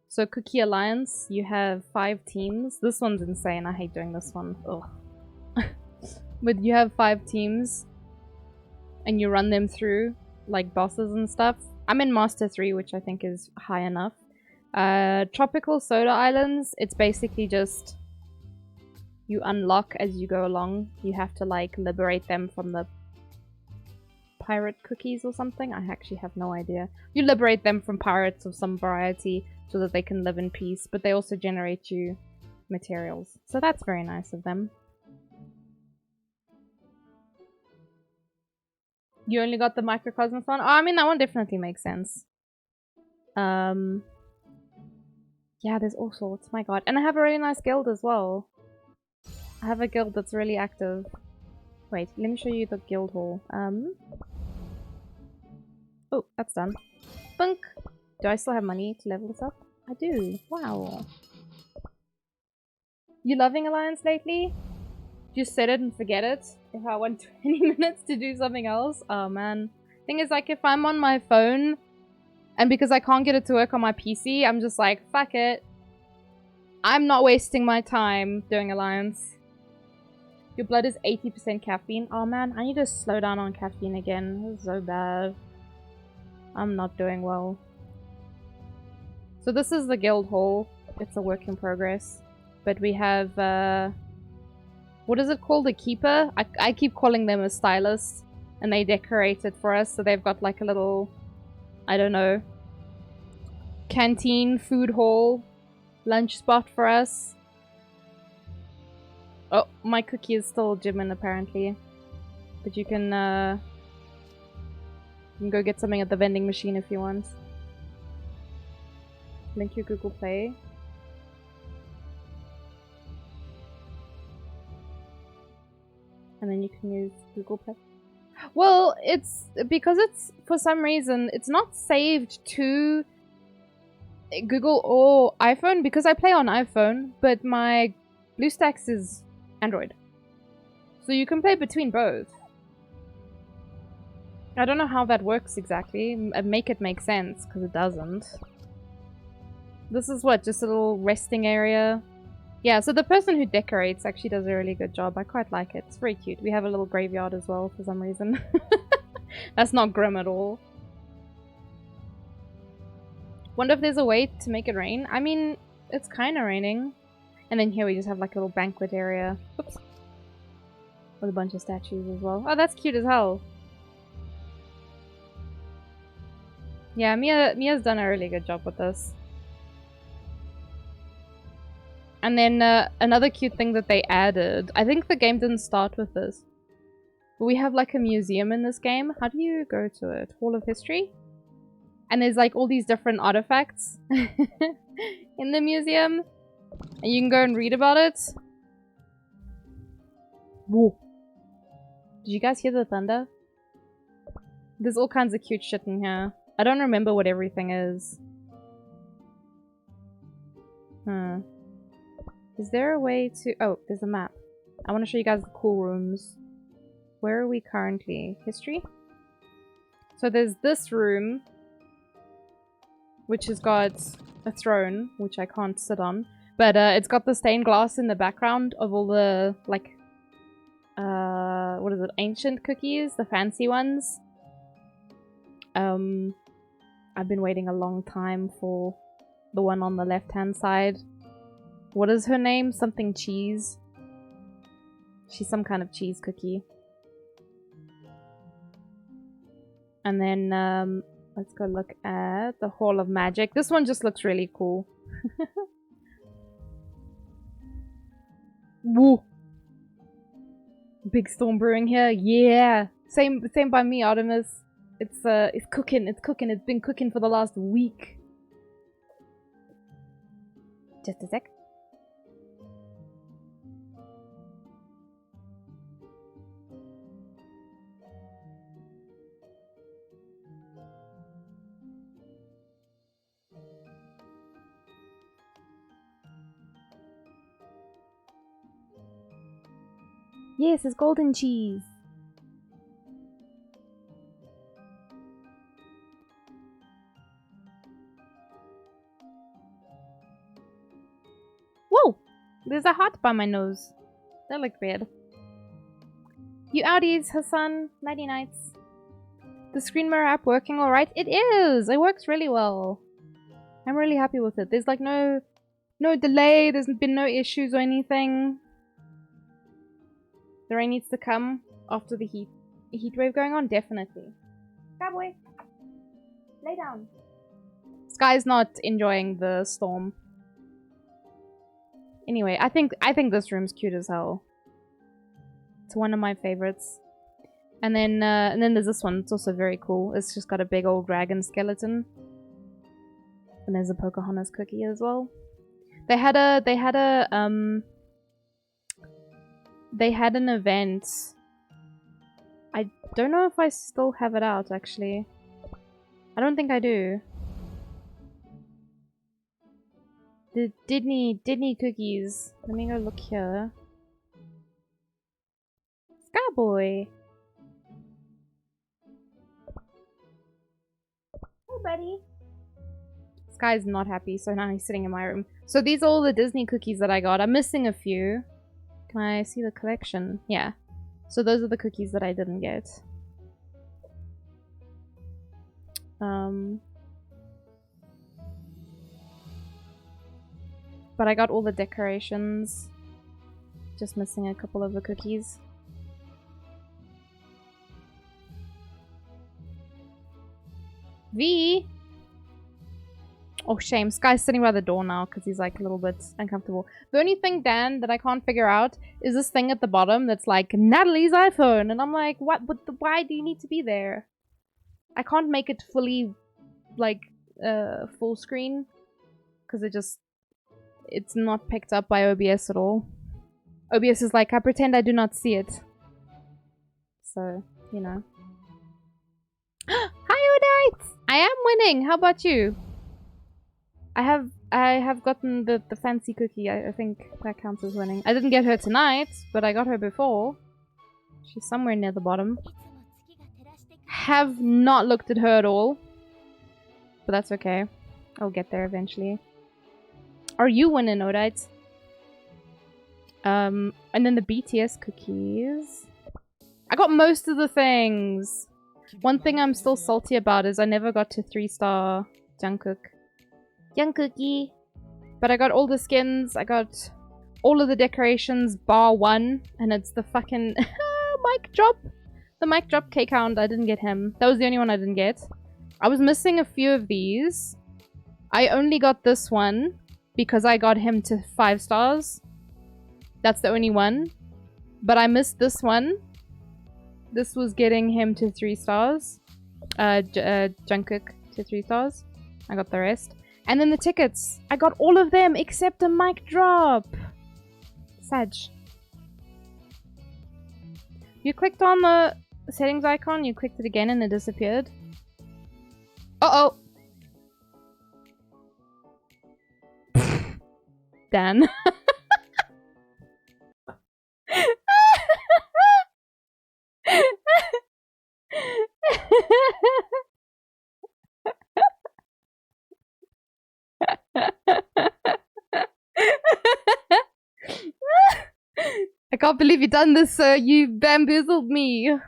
So Cookie Alliance, you have 5 teams. This one's insane. I hate doing this one. Ugh. But you have 5 teams. And you run them through, like bosses and stuff. I'm in Master 3, which I think is high enough. Tropical Soda Islands, it's basically just... you unlock as you go along. You have to, like, liberate them from the pirate cookies or something. I actually have no idea. You liberate them from pirates of some variety so that they can live in peace, but they also generate you materials. So that's very nice of them. You only got the Microcosmos one? Oh, I mean, that one definitely makes sense. Yeah, there's all sorts. My god. And I have a really nice guild as well. I have a guild that's really active. Wait, let me show you the guild hall. Oh, that's done. Bunk! Do I still have money to level this up? I do. Wow. You loving Alliance lately? Just set it and forget it. If I want 20 minutes to do something else. Oh man. Thing is, like, if I'm on my phone and because I can't get it to work on my PC, I'm just like, fuck it. I'm not wasting my time doing Alliance. Your blood is 80% caffeine. Oh man, I need to slow down on caffeine again. This is so bad. I'm not doing well. So this is the guild hall. It's a work in progress. But we have, what is it called? A keeper? I keep calling them a stylist. And they decorate it for us. So they've got like a little, I don't know, canteen, food hall, lunch spot for us. Oh, my cookie is still gymming apparently. But you can go get something at the vending machine if you want. Link your Google Play. And then you can use Google Play. Well, it's because it's, for some reason, it's not saved to Google or iPhone because I play on iPhone, but my BlueStacks is Android. So you can play between both. I don't know how that works exactly. Make it make sense, because it doesn't. This is what, just a little resting area? Yeah, so the person who decorates actually does a really good job. I quite like it. It's very cute. We have a little graveyard as well for some reason. That's not grim at all. Wonder if there's a way to make it rain. I mean, it's kind of raining. And then here we just have like a little banquet area. Oops. With a bunch of statues as well. Oh, that's cute as hell. Yeah, Mia's done a really good job with this. And then another cute thing that they added, I think the game didn't start with this, but we have like a museum in this game. How do you go to it? Hall of History? And there's like all these different artifacts in the museum. And you can go and read about it. Whoa. Did you guys hear the thunder? There's all kinds of cute shit in here. I don't remember what everything is. Is there a way to... Oh, there's a map. I want to show you guys the cool rooms. Where are we currently? History? So there's this room, which has got a throne, which I can't sit on. But it's got the stained glass in the background of all the, like... what is it? Ancient cookies? The fancy ones. I've been waiting a long time for The one on the left-hand side. What is her name? Something cheese. She's some kind of cheese cookie. And then, let's go look at the Hall of Magic. This one just looks really cool. Woo! Big storm brewing here. Yeah! Same by me, Artemis. It's cooking. It's cooking. It's been cooking for the last week. Just a sec. Yes, it's golden cheese. Whoa! There's a heart by my nose. That looked weird. You outies, Hassan. Nighty nights. The screen mirror app working alright? It is! It works really well. I'm really happy with it. There's like no delay. There's been no issues or anything. The rain needs to come after the heat wave going on, definitely. Cowboy, lay down. Sky's not enjoying the storm. Anyway, I think this room's cute as hell. It's one of my favorites. And then there's this one. It's also very cool. It's just got a big old dragon skeleton. And there's a Pocahontas cookie as well. They had an event. I don't know if I still have it out, actually. I don't think I do. The Disney cookies. Let me go look here. Skyboy. Hey, buddy. Sky's not happy, so now he's sitting in my room. So these are all the Disney cookies that I got. I'm missing a few. Can I see the collection? Yeah. So those are the cookies that I didn't get. But I got all the decorations. Just missing a couple of the cookies. V! Oh, shame. Sky's sitting by the door now because he's like a little bit uncomfortable. The only thing, Dan, that I can't figure out is this thing at the bottom that's like, Natalie's iPhone. And I'm like, what? Why do you need to be there? I can't make it fully, like, full screen. Because it's not picked up by OBS at all. OBS is like, I pretend I do not see it. So, you know. Hi, Odite! I am winning! How about you? I have gotten the fancy cookie. I think that counts as winning. I didn't get her tonight, but I got her before. She's somewhere near the bottom. Have not looked at her at all. But that's okay. I'll get there eventually. Are you winning, Odite? And then the BTS cookies. I got most of the things. One thing I'm still salty about is I never got to 3-star Jungkook. Young cookie. But I got all the skins. I got all of the decorations bar one. And it's the fucking mic drop. The mic drop K-Count. I didn't get him. That was the only one I didn't get. I was missing a few of these. I only got this one because I got him to 5 stars. That's the only one. But I missed this one. This was getting him to 3 stars. Jungkook to 3 stars. I got the rest. And then the tickets. I got all of them except a mic drop. Sag. You clicked on the settings icon, you clicked it again and it disappeared. Uh-oh. Dan. I can't believe you done this, sir. You bamboozled me.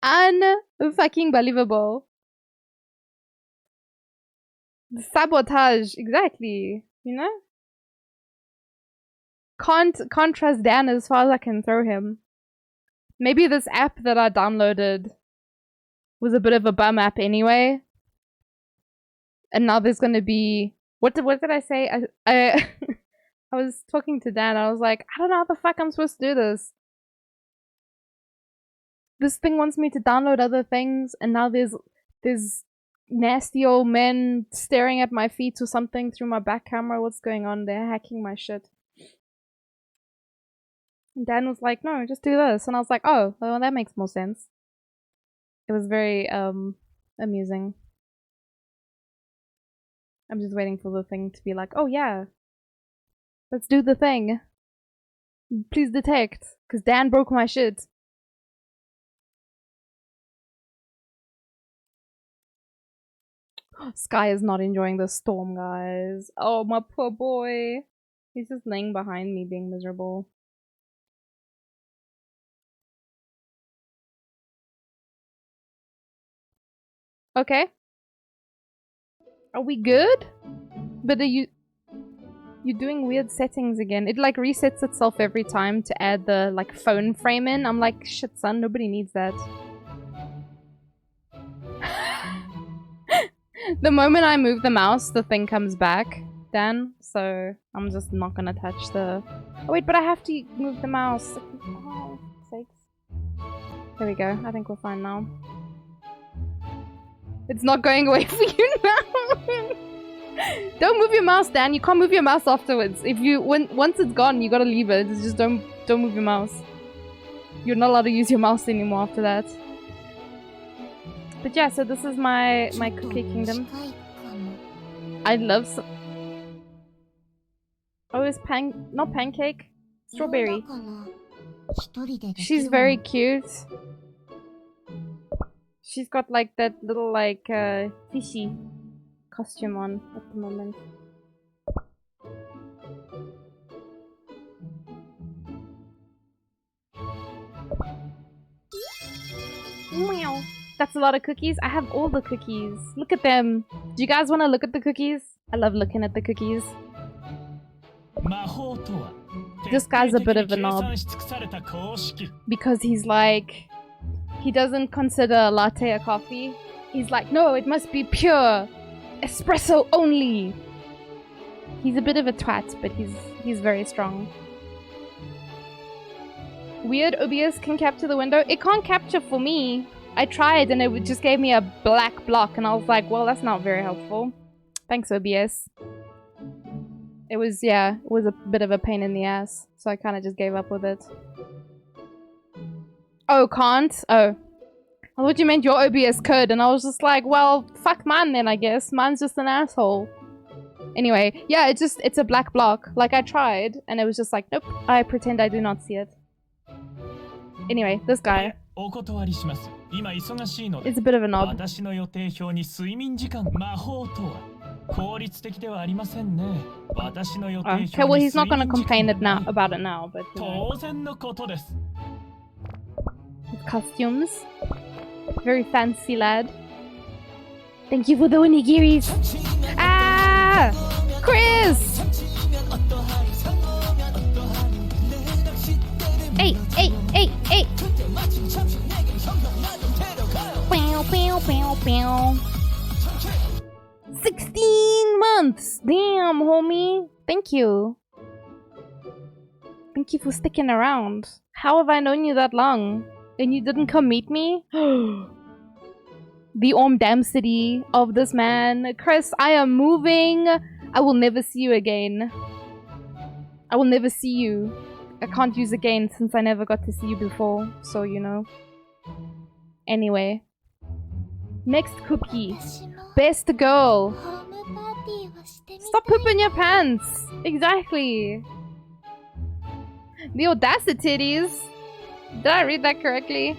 Un-fucking-believable. Sabotage, exactly. You know? Can't trust Dan as far as I can throw him. Maybe this app that I downloaded was a bit of a bum app anyway. And now there's gonna be what did I say? I I was talking to Dan, I was like, I don't know how the fuck I'm supposed to do this. This thing wants me to download other things, and now there's nasty old men staring at my feet or something through my back camera. What's going on? They're hacking my shit. And Dan was like, no, just do this. And I was like, oh, well, that makes more sense. It was very amusing. I'm just waiting for the thing to be like, oh yeah, let's do the thing. Please detect, because Dan broke my shit. Sky is not enjoying the storm, guys. Oh, my poor boy. He's just laying behind me being miserable. Okay. Are we good? But are you're doing weird settings again. It like resets itself every time to add the like phone frame in. I'm like, shit son, nobody needs that. The moment I move the mouse, the thing comes back, Dan. So I'm just not gonna touch the... Oh wait, but I have to move the mouse. Oh, sakes. There we go. I think we're fine now. It's not going away for you now. Don't move your mouse, Dan. You can't move your mouse afterwards. If you once it's gone, you gotta leave it. It's just don't move your mouse. You're not allowed to use your mouse anymore after that. But yeah, so this is my cookie kingdom. I love oh, it's not pancake, strawberry. She's very cute. She's got like that little like fishy costume on at the moment. Meow. That's a lot of cookies. I have all the cookies. Look at them. Do you guys want to look at the cookies? I love looking at the cookies. This guy's a bit of a knob. Because he's like... He doesn't consider a latte a coffee. He's like, no, it must be pure. Espresso only. He's a bit of a twat, but he's very strong. Weird, OBS can capture the window. It can't capture for me. I tried and it just gave me a black block and I was like, well, that's not very helpful. Thanks, OBS. It was, yeah, it was a bit of a pain in the ass. So I kind of just gave up with it. Oh, can't? Oh. I thought you meant your OBS could, and I was just like, well, fuck mine then, I guess. Mine's just an asshole. Anyway, yeah, it's a black block. Like, I tried, and it was just like, nope, I pretend I do not see it. Anyway, this guy. It's a bit of a knob. Okay, well, he's not gonna complain about it now, but... Costumes. Very fancy lad. Thank you for the onigiris. Ah! Chris! Hey! 16 months! Damn, homie. Thank you. Thank you for sticking around. How have I known you that long? And you didn't come meet me? The audacity of this man. Chris, I am moving. I will never see you again. I will never see you. I can't use again since I never got to see you before. So, you know. Anyway. Next cookie. Best girl. Stop pooping your pants. Exactly. The audacities. Did I read that correctly?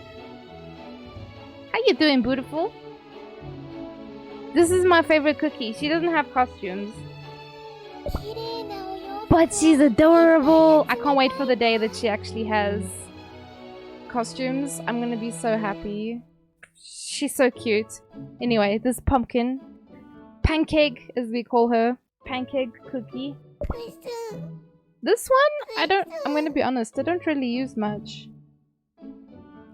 How you doing, beautiful? This is my favorite cookie. She doesn't have costumes. But she's adorable. I can't wait for the day that she actually has costumes. I'm gonna be so happy. She's so cute. Anyway, this pumpkin. Pancake, as we call her. Pancake cookie. クイズ This one, I'm gonna be honest, I don't really use much.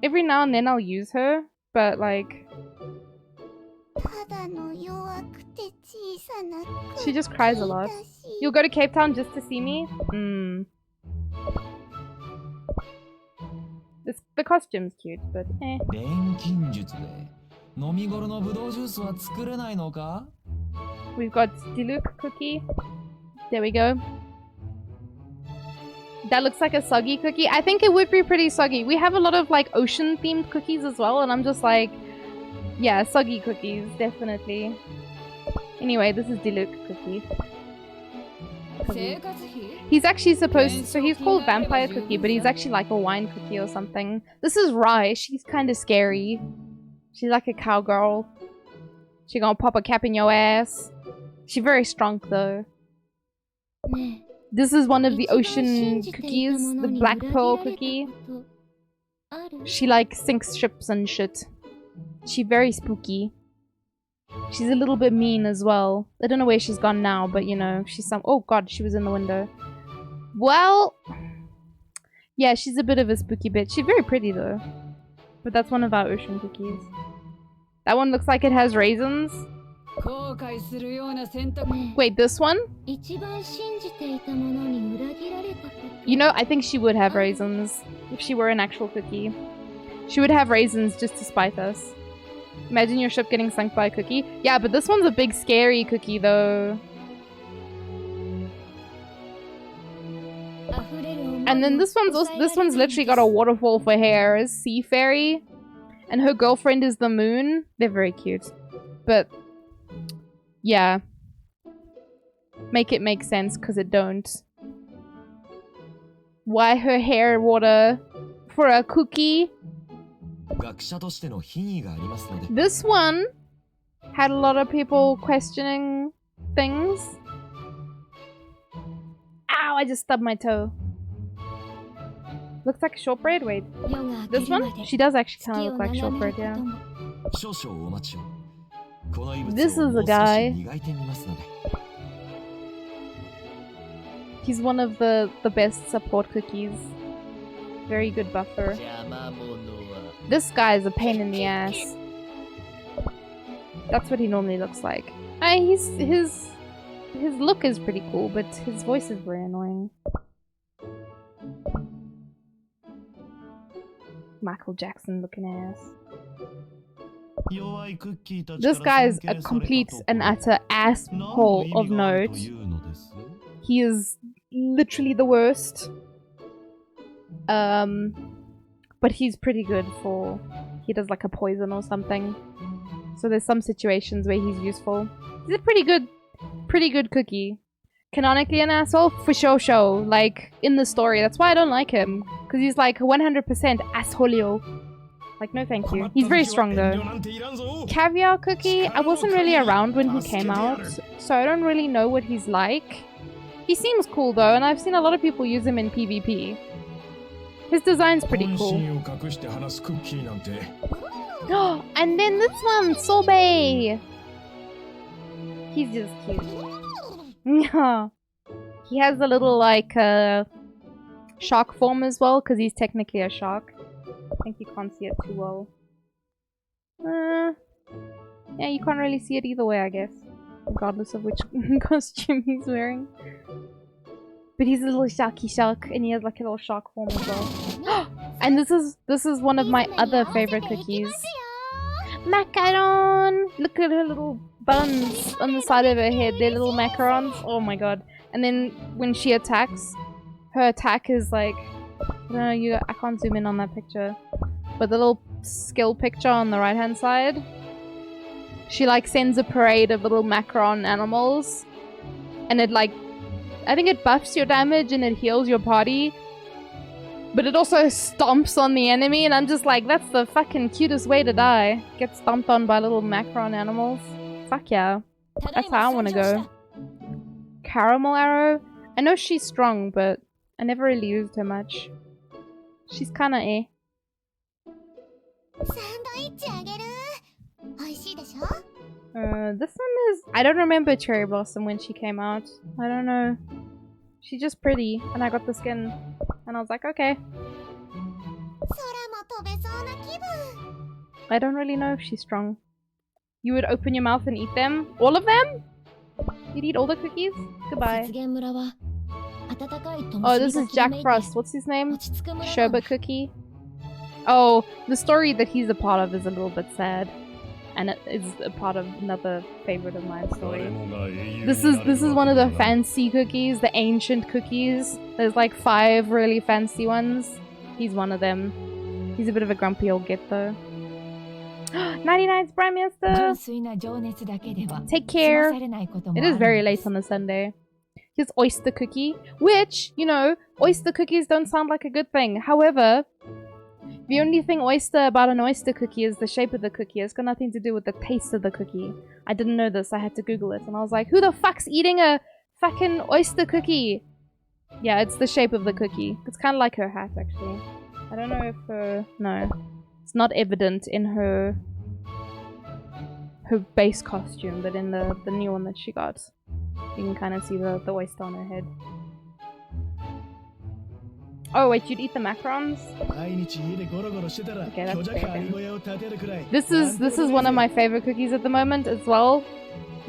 Every now and then I'll use her, but like... ただの弱くて小さな She just cries a lot. You'll go to Cape Town just to see me? The costume's cute, but eh. 錬金術で飲み頃のブドウジュースは作れないのか? We've got Diluc cookie. There we go. That looks like a soggy cookie. I think it would be pretty soggy. We have a lot of like ocean themed cookies as well, and I'm just like, yeah, soggy cookies, definitely. Anyway, this is Diluc cookie. He's actually supposed, so he's called Vampire Cookie, but he's actually like a wine cookie or something. This is Rye. She's kind of scary. She's like a cowgirl. She gonna pop a cap in your ass. She's very strong though. This is one of the ocean cookies, the black pearl cookie. She like sinks ships and shit. She's very spooky. She's a little bit mean as well. I don't know where she's gone now, but you know, she's some- oh god, she was in the window. Well... yeah, she's a bit of a spooky bitch. She's very pretty though. But that's one of our ocean cookies. That one looks like it has raisins. Wait, this one? You know, I think she would have raisins if she were an actual cookie. She would have raisins just to spite us. Imagine your ship getting sunk by a cookie. Yeah, but this one's a big scary cookie though. And then this one's literally got a waterfall for hair. Is Sea Fairy. And her girlfriend is the moon. They're very cute. But yeah. Make it make sense, because it don't. Why her hair water for a cookie? This one had a lot of people questioning things. Ow, I just stubbed my toe. Looks like shortbread, wait. This one? She does actually kind of look like shortbread, yeah. This is a guy. He's one of the best support cookies. Very good buffer. This guy is a pain in the ass. That's what he normally looks like. His look is pretty cool, but his voice is very annoying. Michael Jackson looking ass. This guy is a complete and utter asshole of note. He is literally the worst. But he's pretty good for... he does like a poison or something. So there's some situations where he's useful. He's a pretty good cookie. Canonically an asshole? For sure. Like, in the story. That's why I don't like him. Because he's like 100% assholio. Like, no thank you. He's very strong though. Caviar Cookie? I wasn't really around when he came out. So I don't really know what he's like. He seems cool though, and I've seen a lot of people use him in PvP. His design's pretty cool. And then this one, Sorbet! He's just cute. He has a little, like, shark form as well, because he's technically a shark. I think you can't see it too well. Yeah, you can't really see it either way, I guess. Regardless of which costume he's wearing. But he's a little sharky shark, and he has like a little shark form as well. And this is one of my other favorite cookies. Macaron! Look at her little buns on the side of her head. They're little macarons. Oh my god. And then when she attacks, her attack is like... I don't know, I can't zoom in on that picture. But the little skill picture on the right hand side, she like sends a parade of little macaron animals. And it like... I think it buffs your damage and it heals your party. But it also stomps on the enemy, and I'm just like, that's the fucking cutest way to die. Get stomped on by little macaron animals. Fuck yeah. That's how I want to go. Caramel Arrow? I know she's strong, but I never really used her much. She's kinda eh. This one is... I don't remember Cherry Blossom when she came out. I don't know. She's just pretty, and I got the skin. And I was like, okay. I don't really know if she's strong. You would open your mouth and eat them? All of them? You'd eat all the cookies? Goodbye. Oh, this is Jack Frost. What's his name? Sherbet Cookie. Oh, the story that he's a part of is a little bit sad. And it is a part of another favorite of mine story. This is one of the fancy cookies, the ancient cookies. There's like 5 really fancy ones. He's one of them. He's a bit of a grumpy old git though. 99's Prime Minister! Take care! It is very late on a Sunday. Here's oyster cookie, which, you know, oyster cookies don't sound like a good thing. However, the only thing about an oyster cookie is the shape of the cookie. It's got nothing to do with the taste of the cookie. I didn't know this. I had to Google it. And I was like, who the fuck's eating a fucking oyster cookie? Yeah, it's the shape of the cookie. It's kind of like her hat, actually. I don't know if her... No. It's not evident in her base costume, but in the new one that she got. You can kind of see the oyster on her head. Oh wait, you'd eat the macarons? Okay, that's fair. This is one of my favorite cookies at the moment as well.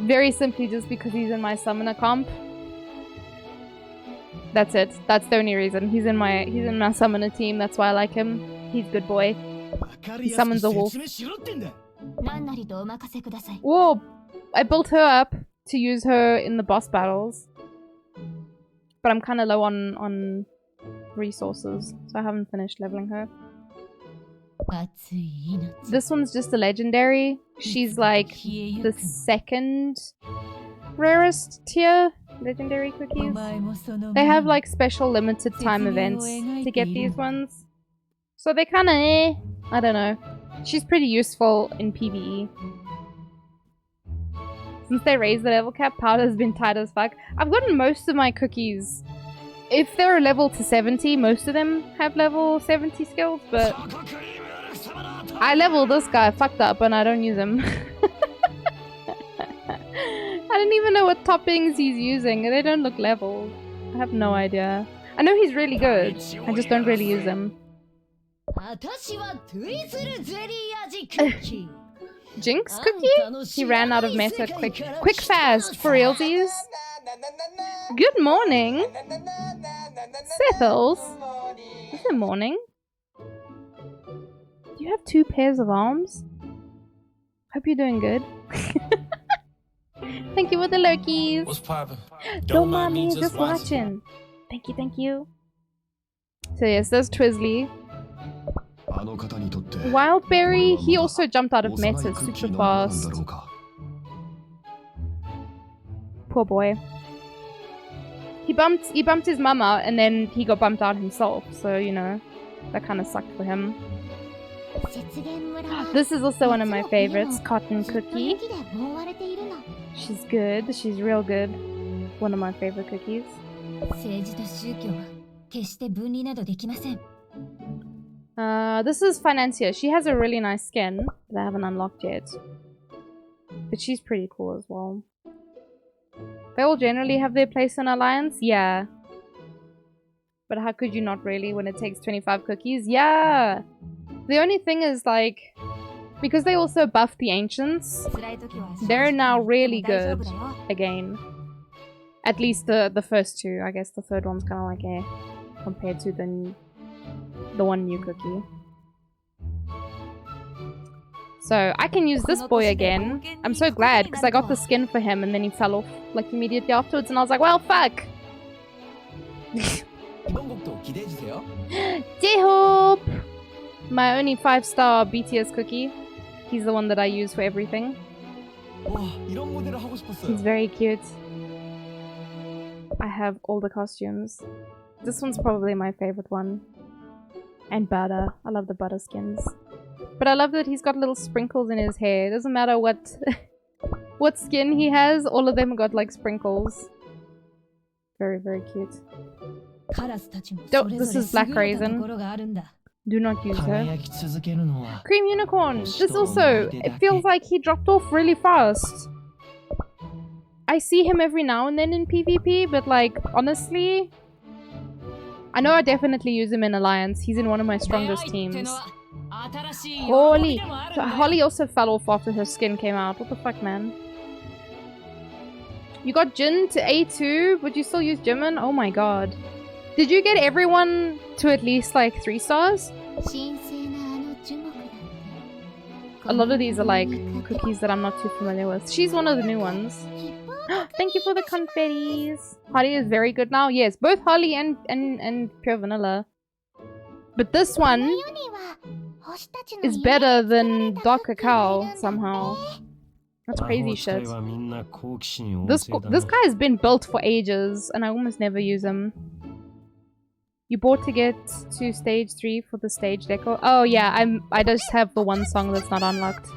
Very simply just because he's in my summoner comp. That's it. That's the only reason. He's in my summoner team, that's why I like him. He's a good boy. He summons a wolf. Whoa! I built her up to use her in the boss battles. But I'm kinda low on resources, so I haven't finished leveling her. This one's just a legendary. She's like the 2nd rarest tier legendary cookies. They have like special limited time events to get these ones. So they kinda I don't know. She's pretty useful in PvE. Since they raised the level cap, powder's been tight as fuck. I've gotten most of my cookies. If they're a level to 70, most of them have level 70 skills, but I leveled this guy fucked up and I don't use him. I don't even know what toppings he's using. They don't look leveled. I have no idea. I know he's really good. I just don't really use him. Jinx cookie? He ran out of meta quick fast for realsies. Good morning. Sethels. Is it morning? Do you have 2 pairs of arms? Hope you're doing good. Thank you for the lurkies. What's poppin'? Don't mind me, just watching. Thank you. So yes, there's Twizzly. Wildberry, he also jumped out of meta super fast. Poor boy. He bumped his mum out and then he got bumped out himself, so you know, that kind of sucked for him. This is also one of my favorites, Cotton Cookie. She's good, she's real good. One of my favorite cookies. This is Financier. She has a really nice skin that I haven't unlocked yet. But she's pretty cool as well. They all generally have their place in Alliance? Yeah. But how could you not really when it takes 25 cookies? Yeah! The only thing is like, because they also buffed the Ancients, they're now really good again. At least the first 2. I guess the 3rd one's kind of like compared to the one new cookie. So I can use this boy again. I'm so glad because I got the skin for him and then he fell off like immediately afterwards and I was like, well, fuck! J-Hope! My only 5-star BTS cookie. He's the one that I use for everything. He's very cute. I have all the costumes. This one's probably my favorite one. And butter. I love the butter skins. But I love that he's got little sprinkles in his hair. It doesn't matter what what skin he has, all of them got like sprinkles. Very, very cute. Oh, this is Black Raisin. Do not use her. 輝き続けるのは Cream Unicorn! This also, it feels like he dropped off really fast. I see him every now and then in PvP, but like, honestly... I know I definitely use him in Alliance. He's in one of my strongest teams. Holy! So Holly also fell off after her skin came out. What the fuck, man? You got Jin to A2, but you still use Jimin? Oh my god. Did you get everyone to at least like 3 stars? A lot of these are like cookies that I'm not too familiar with. She's one of the new ones. Thank you for the confettis. Holly is very good now. Yes, both Holly and Pure Vanilla. But this one is better than Dark Cacao somehow. That's crazy shit. This guy has been built for ages and I almost never use him. You bought to get to stage 3 for the stage deco? Oh yeah, I just have the one song that's not unlocked.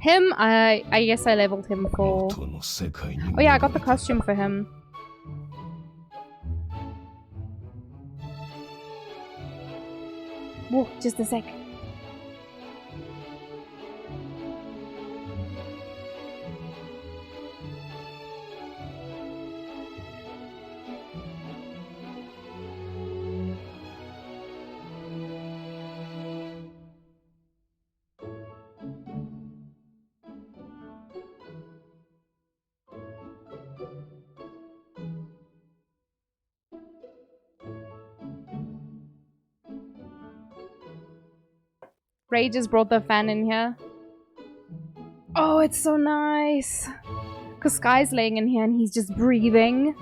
Him, I guess I leveled him for... Oh yeah, I got the costume for him. Whoa, just a sec. Ray just brought the fan in here. Oh, it's so nice. Because Sky's laying in here and he's just breathing.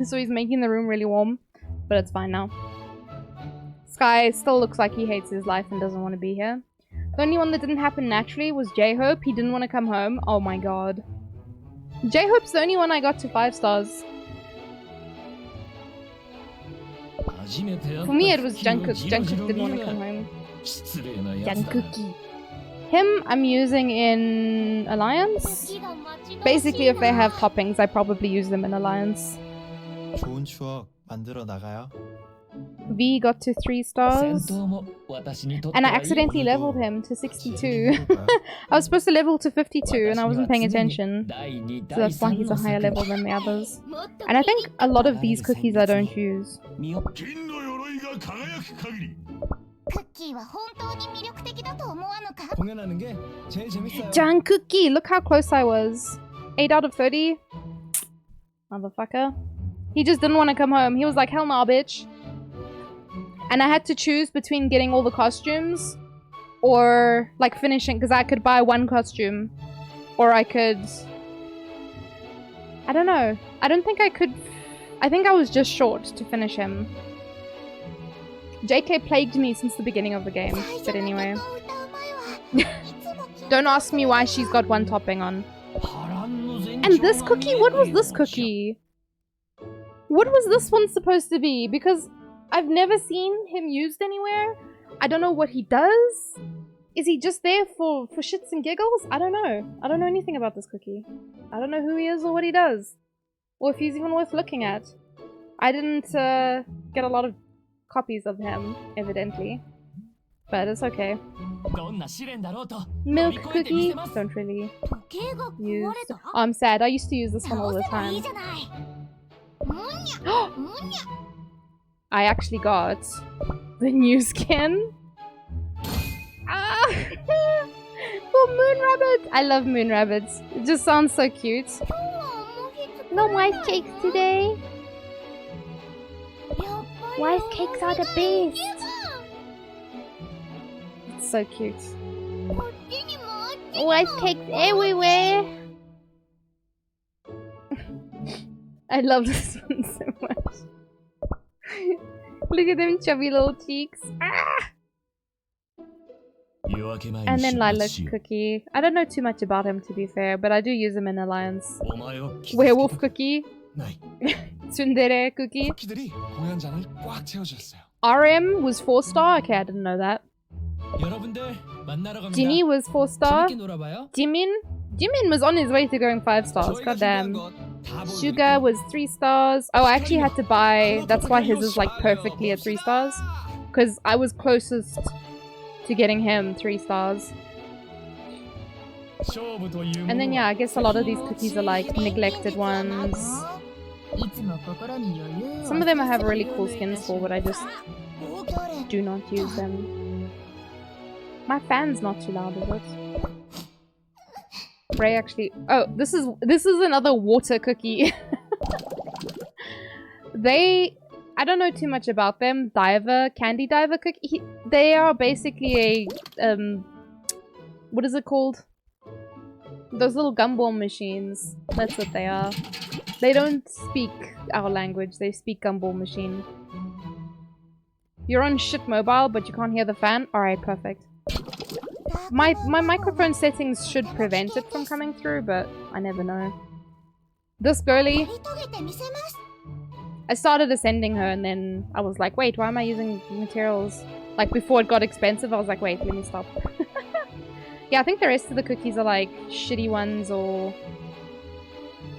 So he's making the room really warm. But it's fine now. Sky still looks like he hates his life and doesn't want to be here. The only one that didn't happen naturally was J-Hope. He didn't want to come home. Oh my god. J-Hope's the only one I got to 5 stars. For me, it was Jungkook. Jungkook didn't want to come home. Jungkookie. Him, I'm using in Alliance. Basically, if they have toppings, I probably use them in Alliance. 좋은 추억 만들어 나가요. V got to 3 stars. And I accidentally leveled him to 62. I was supposed to level to 52 and I wasn't paying attention. So that's why he's a higher level than the others. And I think a lot of these cookies I don't use. 공연하는 게 제일 재밌어요. Jungkookie! Look how close I was. 8 out of 30. Motherfucker. He just didn't want to come home. He was like, hell nah, bitch. And I had to choose between getting all the costumes or like finishing, because I could buy one costume or I could... I don't know. I don't think I could... I think I was just short to finish him. JK plagued me since the beginning of the game, but anyway. Don't ask me why she's got 1 topping on. And this cookie? What was this cookie? What was this one supposed to be? Because I've never seen him used anywhere. I don't know what he does. Is he just there for shits and giggles? I don't know. I don't know anything about this cookie. I don't know who he is or what he does. Or if he's even worth looking at. I didn't get a lot of copies of him, evidently. But it's okay. Milk cookie? Don't really use. Oh, I'm sad. I used to use this one all the time. I actually got the new skin. Ah! For Moon Rabbit! I love Moon Rabbits. It just sounds so cute. No white cakes today. White cakes are the best. It's so cute. White cakes everywhere. I love this one so much. Look at them chubby little cheeks. Ah! And then Lilac Cookie. I don't know too much about him to be fair, but I do use him in Alliance. Werewolf Cookie. Tsundere Cookie. RM was 4 star? Okay, I didn't know that. Jinny was 4 star. Jimin Jimin was on his way to going 5 stars. Goddamn. Suga was 3 stars. Oh, I actually had to buy... That's why his is like perfectly at 3 stars. Because I was closest to getting him 3 stars. And then yeah, I guess a lot of these cookies are like neglected ones. Some of them I have really cool skins for, but I just do not use them. My fan's not too loud, is it? Ray actually... Oh, this is another water cookie. I don't know too much about them. Candy diver cookie. They are basically a... what is it called? Those little gumball machines. That's what they are. They don't speak our language. They speak gumball machine. You're on shit mobile, but you can't hear the fan? Alright, perfect. My microphone settings should prevent it from coming through, but I never know. This girlie, I started ascending her and then I was like, wait, why am I using materials? Like before it got expensive, I was like, wait, let me stop. Yeah, I think the rest of the cookies are like shitty ones or...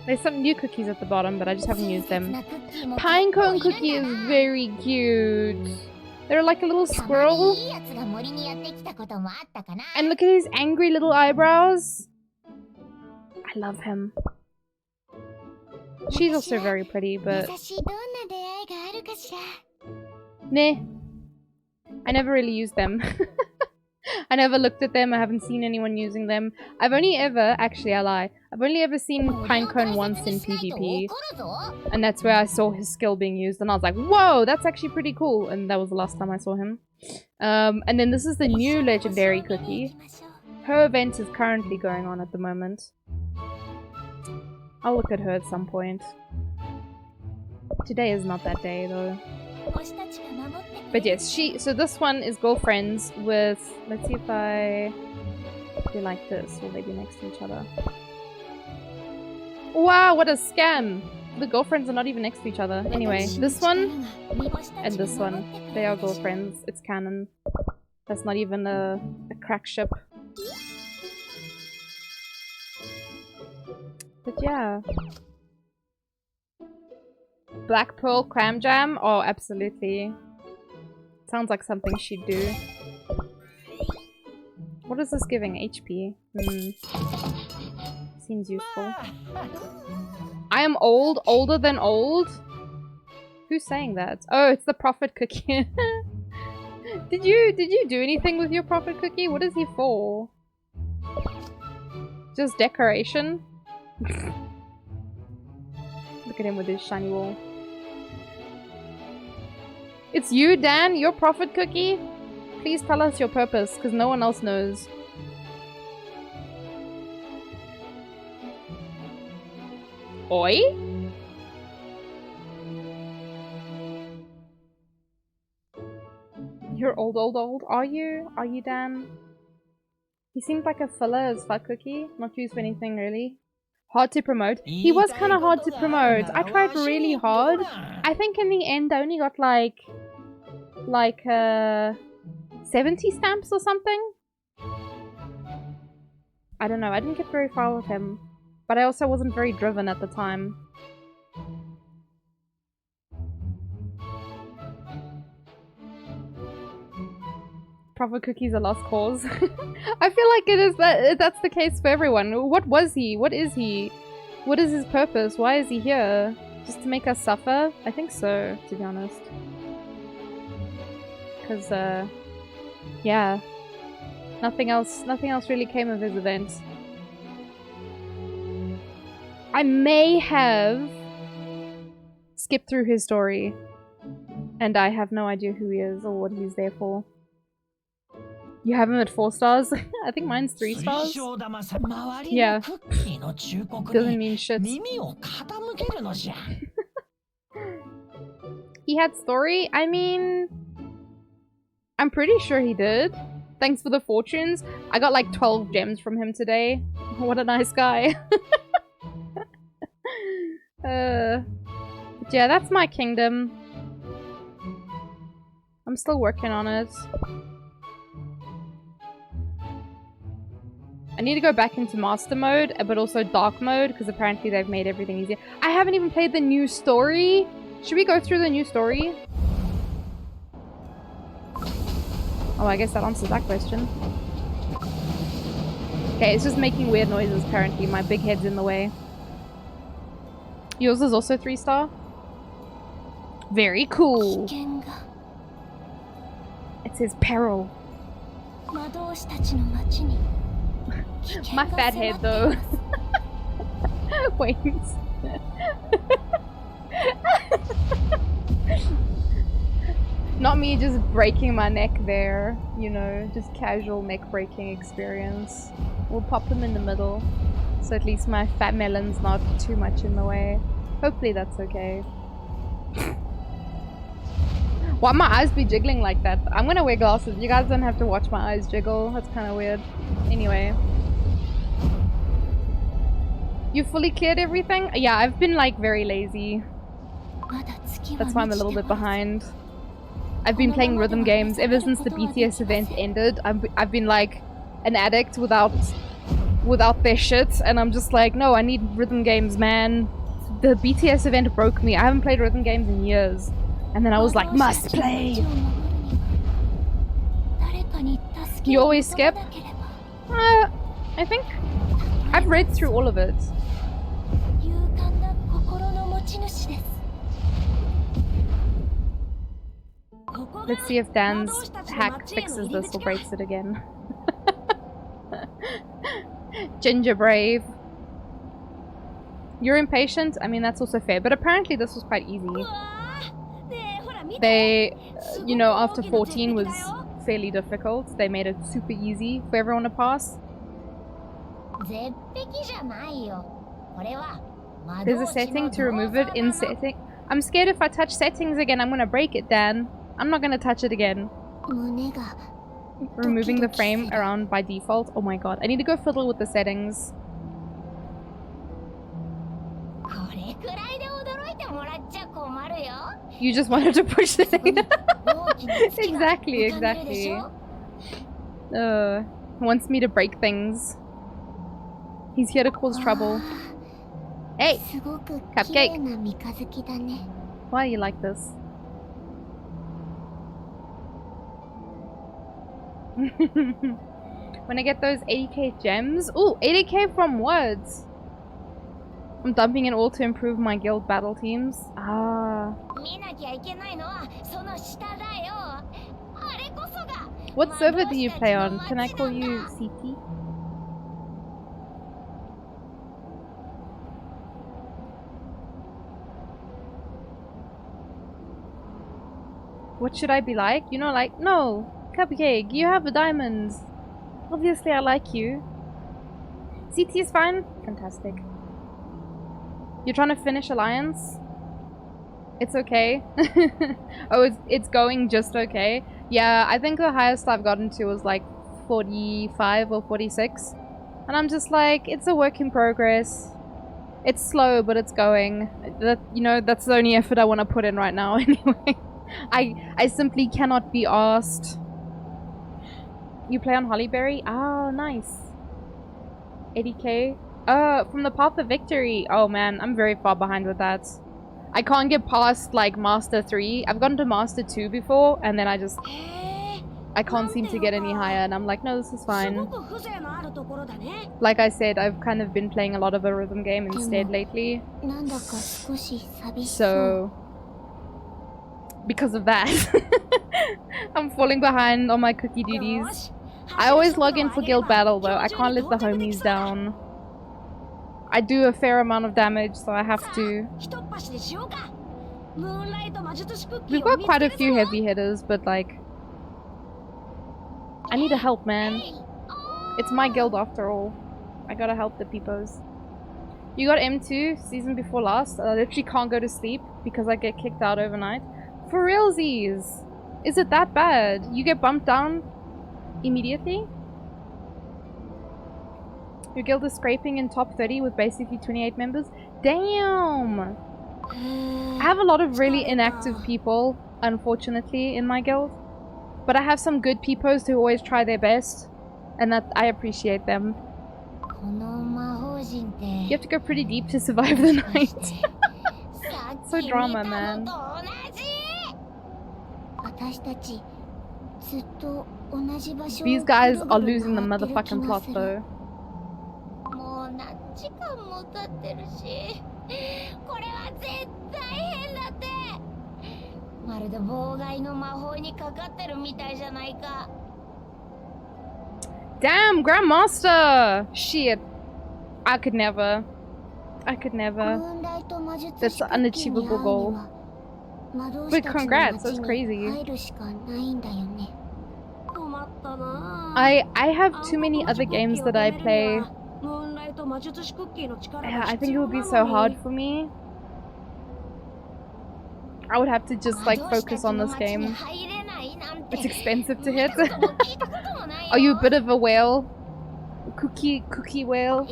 There's some new cookies at the bottom, but I just haven't used them. Pinecone cookie is very cute. They're like a little squirrel. And look at his angry little eyebrows. I love him. She's also very pretty, but... Nah. I never really used them. I never looked at them. I haven't seen anyone using them. I've only ever... Actually, I lie. I've only ever seen Pinecone once in PvP. And that's where I saw his skill being used. And I was like, whoa, that's actually pretty cool. And that was the last time I saw him. And then this is the new legendary cookie. Her event is currently going on at the moment. I'll look at her at some point. Today is not that day, though. But yes, so this one is girlfriends with... Let's see if I do like this. Will they be next to each other? Wow, what a scam! The girlfriends are not even next to each other. Anyway, this one and this one. They are girlfriends. It's canon. That's not even a crack ship. But yeah. Black Pearl Cram Jam? Oh, absolutely. Sounds like something she'd do. What is this giving? HP? Seems useful. I am old, older than old? Who's saying that? Oh, it's the Prophet Cookie. Did you do anything with your Prophet Cookie? What is he for? Just decoration? Look at him with his shiny wall. It's you, Dan? Your Prophet Cookie? Please tell us your purpose, because no one else knows. Oi? You're old, are you? Are you, Dan? He seemed like a filler as fuck cookie. Not used for anything, really. Hard to promote. He was kind of hard to promote. I tried really hard. I think in the end I only got like 70 stamps or something. I don't know. I didn't get very far with him. But I also wasn't very driven at the time. Proper cookies a lost cause. I feel like it is that's the case for everyone. What was he? What is he? What is his purpose? Why is he here? Just to make us suffer? I think so, to be honest. Because yeah. Nothing else really came of his event. I may have skipped through his story. And I have no idea who he is or what he's there for. You have him at 4 stars? I think mine's 3 stars. Yeah. Doesn't mean shit. He had story? I mean... I'm pretty sure he did. Thanks for the fortunes. I got like 12 gems from him today. What a nice guy. But yeah, that's my kingdom. I'm still working on it. I need to go back into master mode, but also dark mode, because apparently they've made everything easier. I haven't even played the new story. Should we go through the new story? Oh, I guess that answers that question. Okay, it's just making weird noises currently. My big head's in the way. Yours is also 3-star? Very cool. It says peril. My fat head though. Wait. Not me just breaking my neck there, you know, just casual neck breaking experience. We'll pop them in the middle, so at least my fat melon's not too much in the way. Hopefully that's okay. Why my eyes be jiggling like that? I'm gonna wear glasses. You guys don't have to watch my eyes jiggle. That's kind of weird. Anyway. You fully cleared everything? Yeah, I've been like very lazy. That's why I'm a little bit behind. I've been playing rhythm games ever since the BTS event ended. I've been like an addict without their shit, and I'm just like, no, I need rhythm games, man. The BTS event broke me. I haven't played rhythm games in years. And then I was like, must play! You always skip? I think I've read through all of it. Let's see if Dan's hack fixes this or breaks it again. Ginger Brave. You're impatient? I mean, that's also fair, but apparently this was quite easy. They, you know, after 14 was fairly difficult. They made it super easy for everyone to pass. There's a setting to remove it in setting. I'm scared if I touch settings again, I'm gonna break it, Dan. I'm not gonna touch it again. Removing the frame around by default. Oh my god. I need to go fiddle with the settings. You just wanted to push the thing. Exactly. Wants me to break things. He's here to cause trouble. Hey! Cupcake! Why are you like this? When I get those 80k gems? Ooh, 80k from what? I'm dumping it all to improve my guild battle teams. Ah. What server do you play on? Can I call you CT? What should I be like? You know, like, no, Cupcake, you have the diamonds. Obviously I like you. CT is fine? Fantastic. You're trying to finish Alliance? It's okay. Oh, it's going just okay. Yeah, I think the highest I've gotten to was like 45 or 46. And I'm just like, it's a work in progress. It's slow, but it's going. That, you know, that's the only effort I want to put in right now anyway. I simply cannot be asked. You play on Hollyberry? Oh, nice. 80k? From the Path of Victory. Oh man, I'm very far behind with that. I can't get past like Master 3. I've gotten to Master 2 before, and then I can't seem to get any higher, and I'm like, no, this is fine. Like I said, I've kind of been playing a lot of a rhythm game instead lately. So, because of that, I'm falling behind on my cookie duties. I always log in for guild battle though. I can't let the homies down. I do a fair amount of damage, so I have to. We've got quite a few heavy hitters, but like, I need to help, man. It's my guild after all. I gotta help the peepos. You got M2 season before last. I literally can't go to sleep because I get kicked out overnight. For realsies! Is it that bad? You get bumped down immediately? Your guild is scraping in top 30 with basically 28 members? Damn! I have a lot of really inactive people, unfortunately, in my guild. But I have some good peepos who always try their best. And that I appreciate them. You have to go pretty deep to survive the night. So drama, man. These guys are losing the motherfucking plot, though. Damn, Grandmaster! Shit. I could never. I could never. That's an unachievable goal. But congrats, that's crazy. I have too many other games that I play. Yeah, I think it would be so hard for me. I would have to just like focus on this game. It's expensive to hit. Are you a bit of a whale? Cookie whale?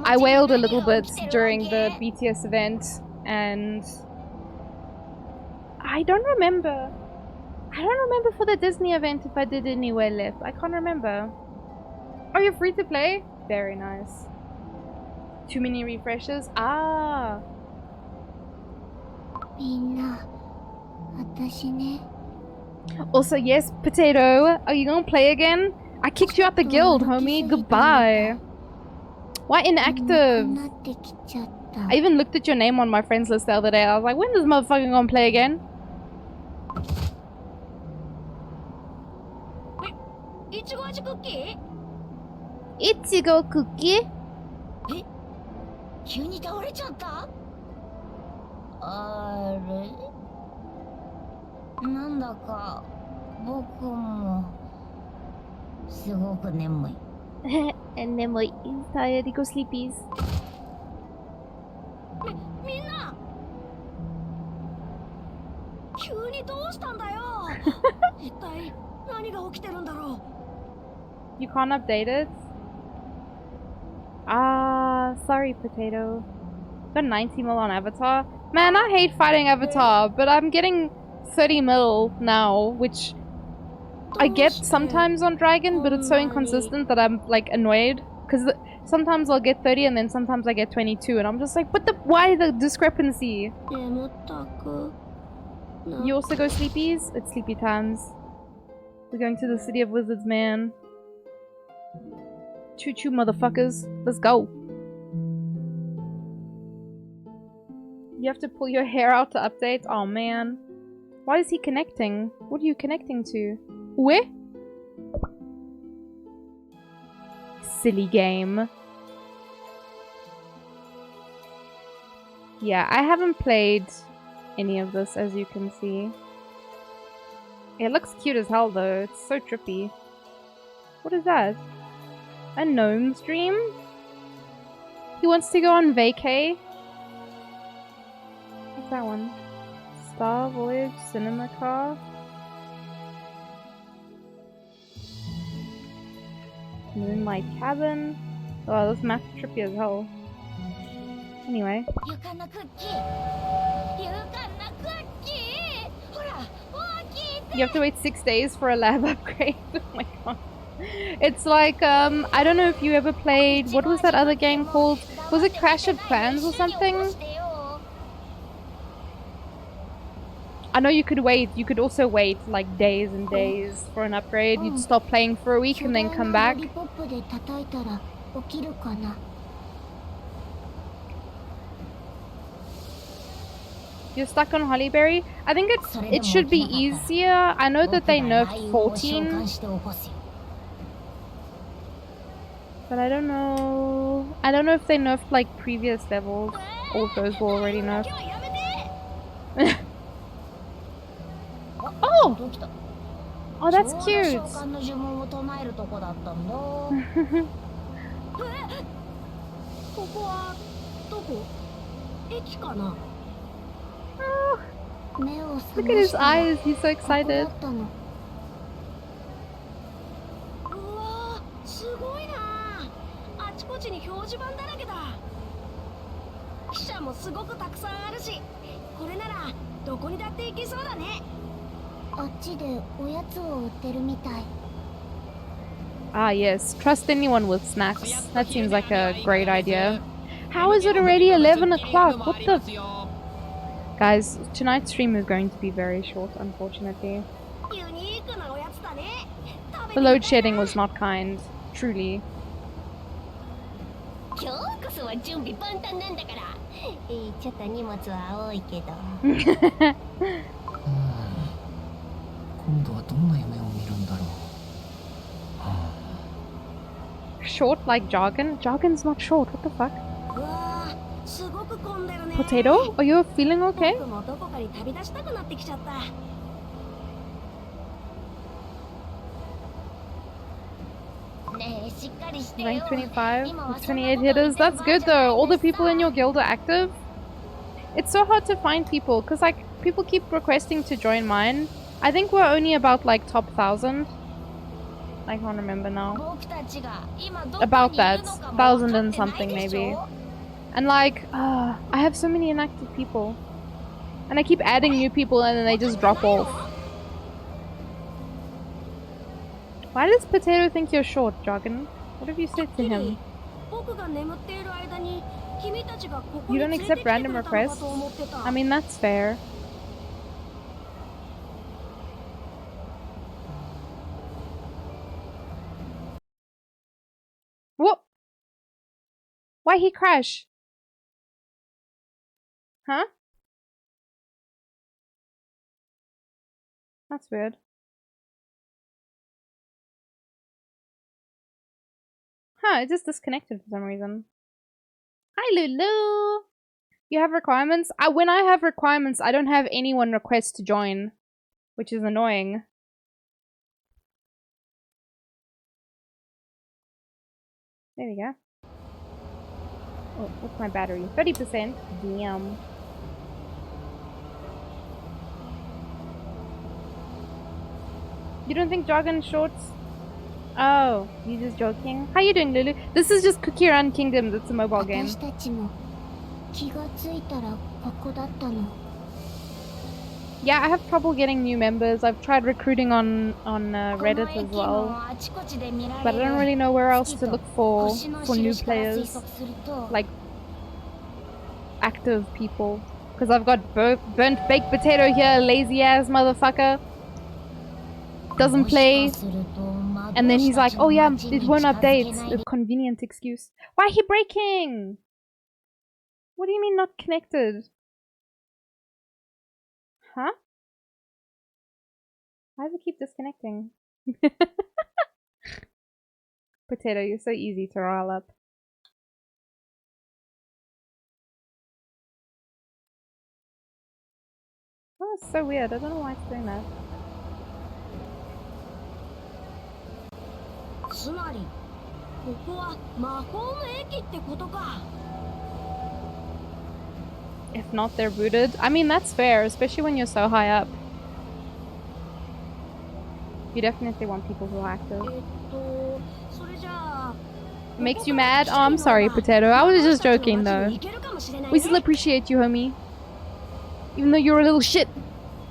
I wailed a little bit during the BTS event and I don't remember. I don't remember for the Disney event if I did anywhere left. I can't remember. Oh, you're free to play? Very nice. Too many refreshes? Ah. Also, yes, Potato. Are you gonna play again? I kicked you out the guild, homie. Goodbye. Why inactive? I even looked at your name on my friends list the other day. I was like, when is this motherfucker gonna play again? Ichigo cookie? And then he's tired, he goes sleepies. You can't update it? Ah, sorry, Potato. Got 90 mil on Avatar. Man, I hate fighting Avatar, but I'm getting 30 mil now, which I get sometimes on Dragon, but it's so inconsistent that I'm like annoyed. Because sometimes I'll get 30 and then sometimes I get 22, and I'm just like, why the discrepancy? You also go sleepies? It's sleepy times. We're going to the City of Wizards, man. Choo choo, motherfuckers. Let's go. You have to pull your hair out to update? Oh man. Why is he connecting? What are you connecting to? Where? Silly game. Yeah, I haven't played any of this, as you can see. It looks cute as hell though. It's so trippy. What is that? A gnome's dream? He wants to go on vacay? What's that one? Star Voyage Cinema Car? Moonlight Cabin? Oh, this map's trippy as hell. Anyway. You have to wait 6 days for a lab upgrade. Oh my god. It's like, I don't know if you ever played, what was that other game called? Was it Clash of Clans or something? I know you could wait, you could also wait like days and days for an upgrade. You'd stop playing for a week and then come back. You're stuck on Hollyberry? I think it should be easier. I know that they nerfed 14. But I don't know. I don't know if they nerfed like previous levels. All of those were already nerfed. Oh! Oh, that's cute! Oh, look at his eyes, he's so excited. Ah, yes. Trust anyone with snacks. That seems like a great idea. How is it already 11 o'clock? What the... Guys, tonight's stream is going to be very short, unfortunately. The load shedding was not kind. Truly. 今日こそは準備万端なんだから。ちょっと荷物は多いけど。今度はどんな夢を見るんだろう。 Short like jargon? Jargon's not short, what the fuck? Potato? Are you feeling okay? Rank 25 with 28 hitters. That's good though. All the people in your guild are active. It's so hard to find people because like people keep requesting to join mine. I think we're only about like top 1,000. I can't remember now. About that. 1,000 and something maybe. And like, I have so many inactive people. And I keep adding new people and then they just drop off. Why does Potato think you're short, Jargon? What have you said to him? You don't accept random requests? I mean, that's fair. What? Why he crash? Huh? That's weird. Huh, it just disconnected for some reason. Hi, Lulu! You have requirements? When I have requirements, I don't have anyone request to join. Which is annoying. There we go. Oh, what's my battery? 30%? Damn. You don't think Jargon shorts? Oh, you just joking? How you doing, Lulu? This is just Cookie Run Kingdoms. It's a mobile game. Yeah, I have trouble getting new members. I've tried recruiting on Reddit as well, but I don't really know where else to look for new players, like active people. Because I've got burnt baked potato here, lazy ass motherfucker. Doesn't play. And then he's like, oh yeah, it won't update. A convenient excuse. Why he breaking? What do you mean not connected? Huh? Why does it keep disconnecting? Potato, you're so easy to rile up. Oh, it's so weird. I don't know why it's doing that. If not, they're booted. I mean, that's fair, especially when you're so high up. You definitely want people who are active. It makes you mad? Oh, I'm sorry, Potato. I was just joking, though. We still appreciate you, homie. Even though you're a little shit.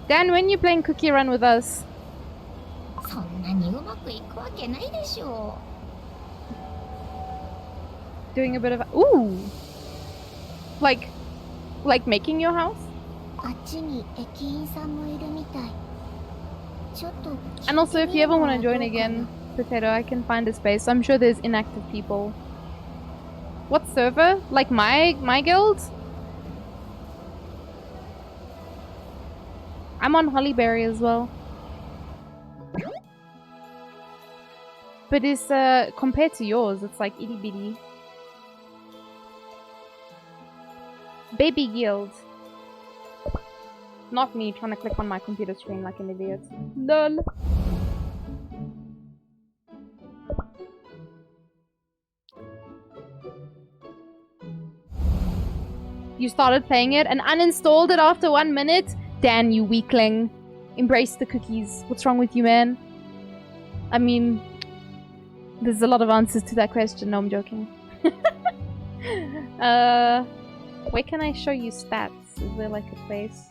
Dan, when you playing Cookie Run with us? Doing a bit of... Ooh! Like making your house? And also, if you ever want to join again, Potato, I can find a space. I'm sure there's inactive people. What server? Like my guild? I'm on Hollyberry as well. But it's compared to yours, it's like itty bitty. Baby guild. Not me trying to click on my computer screen like an idiot. LOL. You started playing it and uninstalled it after 1 minute? Dan, you weakling. Embrace the cookies. What's wrong with you, man? I mean, there's a lot of answers to that question. No, I'm joking. Where can I show you stats? Is there like a place?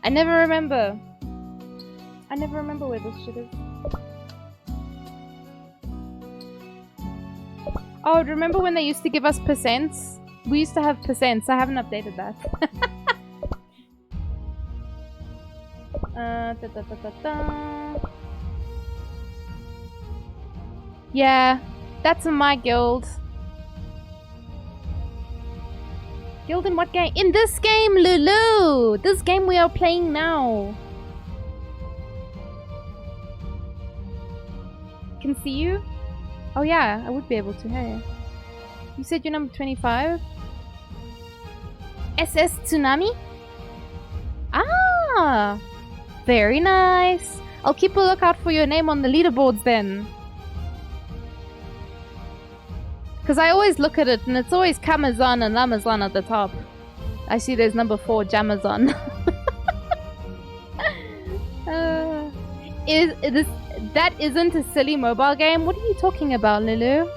I never remember. I never remember where this shit is. Oh, remember when they used to give us percents? We used to have percents. I haven't updated that. Yeah, that's in my guild. Guild in what game? In this game, Lulu! This game we are playing now. Can see you? Oh yeah, I would be able to, hey. You said you're number 25? SS Tsunami? Ah! Very nice. I'll keep a lookout for your name on the leaderboards then. Because I always look at it and it's always Kamazon and Lamazon at the top. I see there's number 4, Jamazon. That isn't a silly mobile game? What are you talking about, Lulu?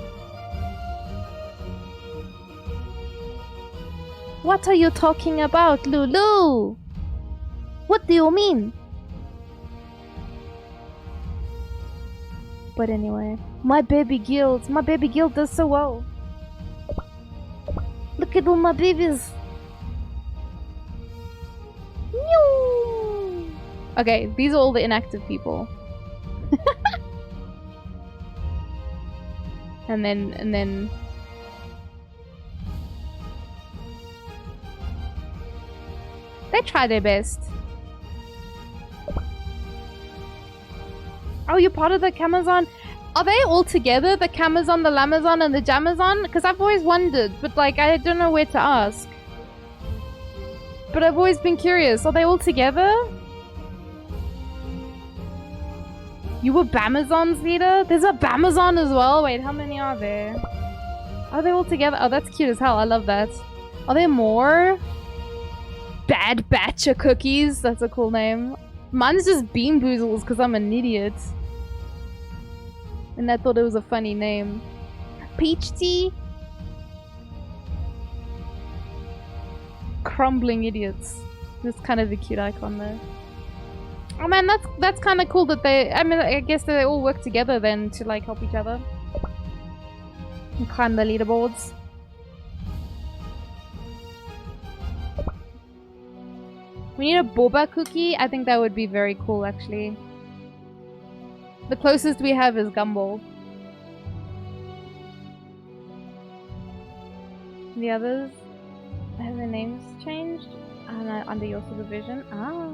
What are you talking about, Lulu? What do you mean? But anyway, my baby guild does so well. Look at all my babies. Okay, these are all the inactive people. and then they try their best. Oh, you're part of the Camazon? Are they all together? The Camazon, the Lamazon, and the Jamazon? Because I've always wondered, but like I don't know where to ask. But I've always been curious. Are they all together? You were Bamazon's leader? There's a Bamazon as well? Wait, how many are there? Are they all together? Oh, that's cute as hell. I love that. Are there more? Bad Batcher Cookies? That's a cool name. Mine's just Bean Boozles because I'm an idiot. And I thought it was a funny name. Peach Tea? Crumbling Idiots. That's kind of a cute icon though. Oh man, that's kind of cool that they... I mean, I guess they all work together then to like help each other. And climb the leaderboards. We need a boba cookie. I think that would be very cool actually. The closest we have is Gumball. The others have their names changed under your supervision. Ah.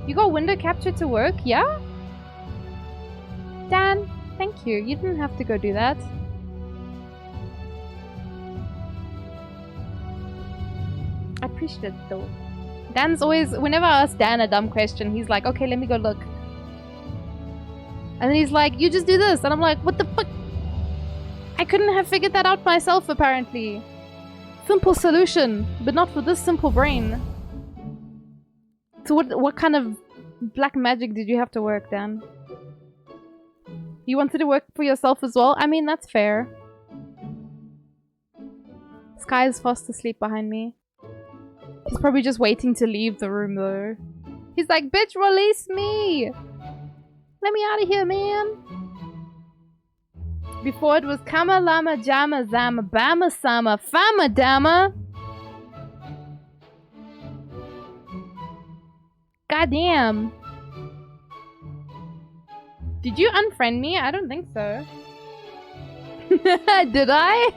You got window capture to work, yeah? Dan, thank you. You didn't have to go do that. I appreciate it though. Dan's always, whenever I ask Dan a dumb question, he's like, okay, let me go look. And then he's like, you just do this. And I'm like, what the fuck? I couldn't have figured that out myself, apparently. Simple solution, but not for this simple brain. So what kind of black magic did you have to work, Dan? You wanted to work for yourself as well? I mean, that's fair. Sky is fast asleep behind me. He's probably just waiting to leave the room, though. He's like, bitch, release me! Let me out of here, man! Before it was Kama Lama Jama Zama Bama Sama Fama Dama. Goddamn. Did you unfriend me? I don't think so. Did I?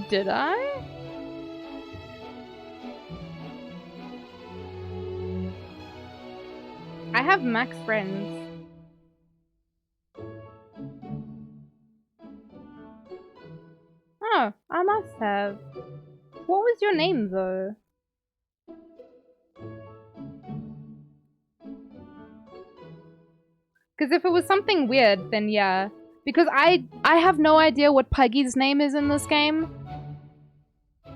Did I? I have max friends. Oh, I must have. What was your name though? Because if it was something weird, then yeah. Because I have no idea what Puggy's name is in this game.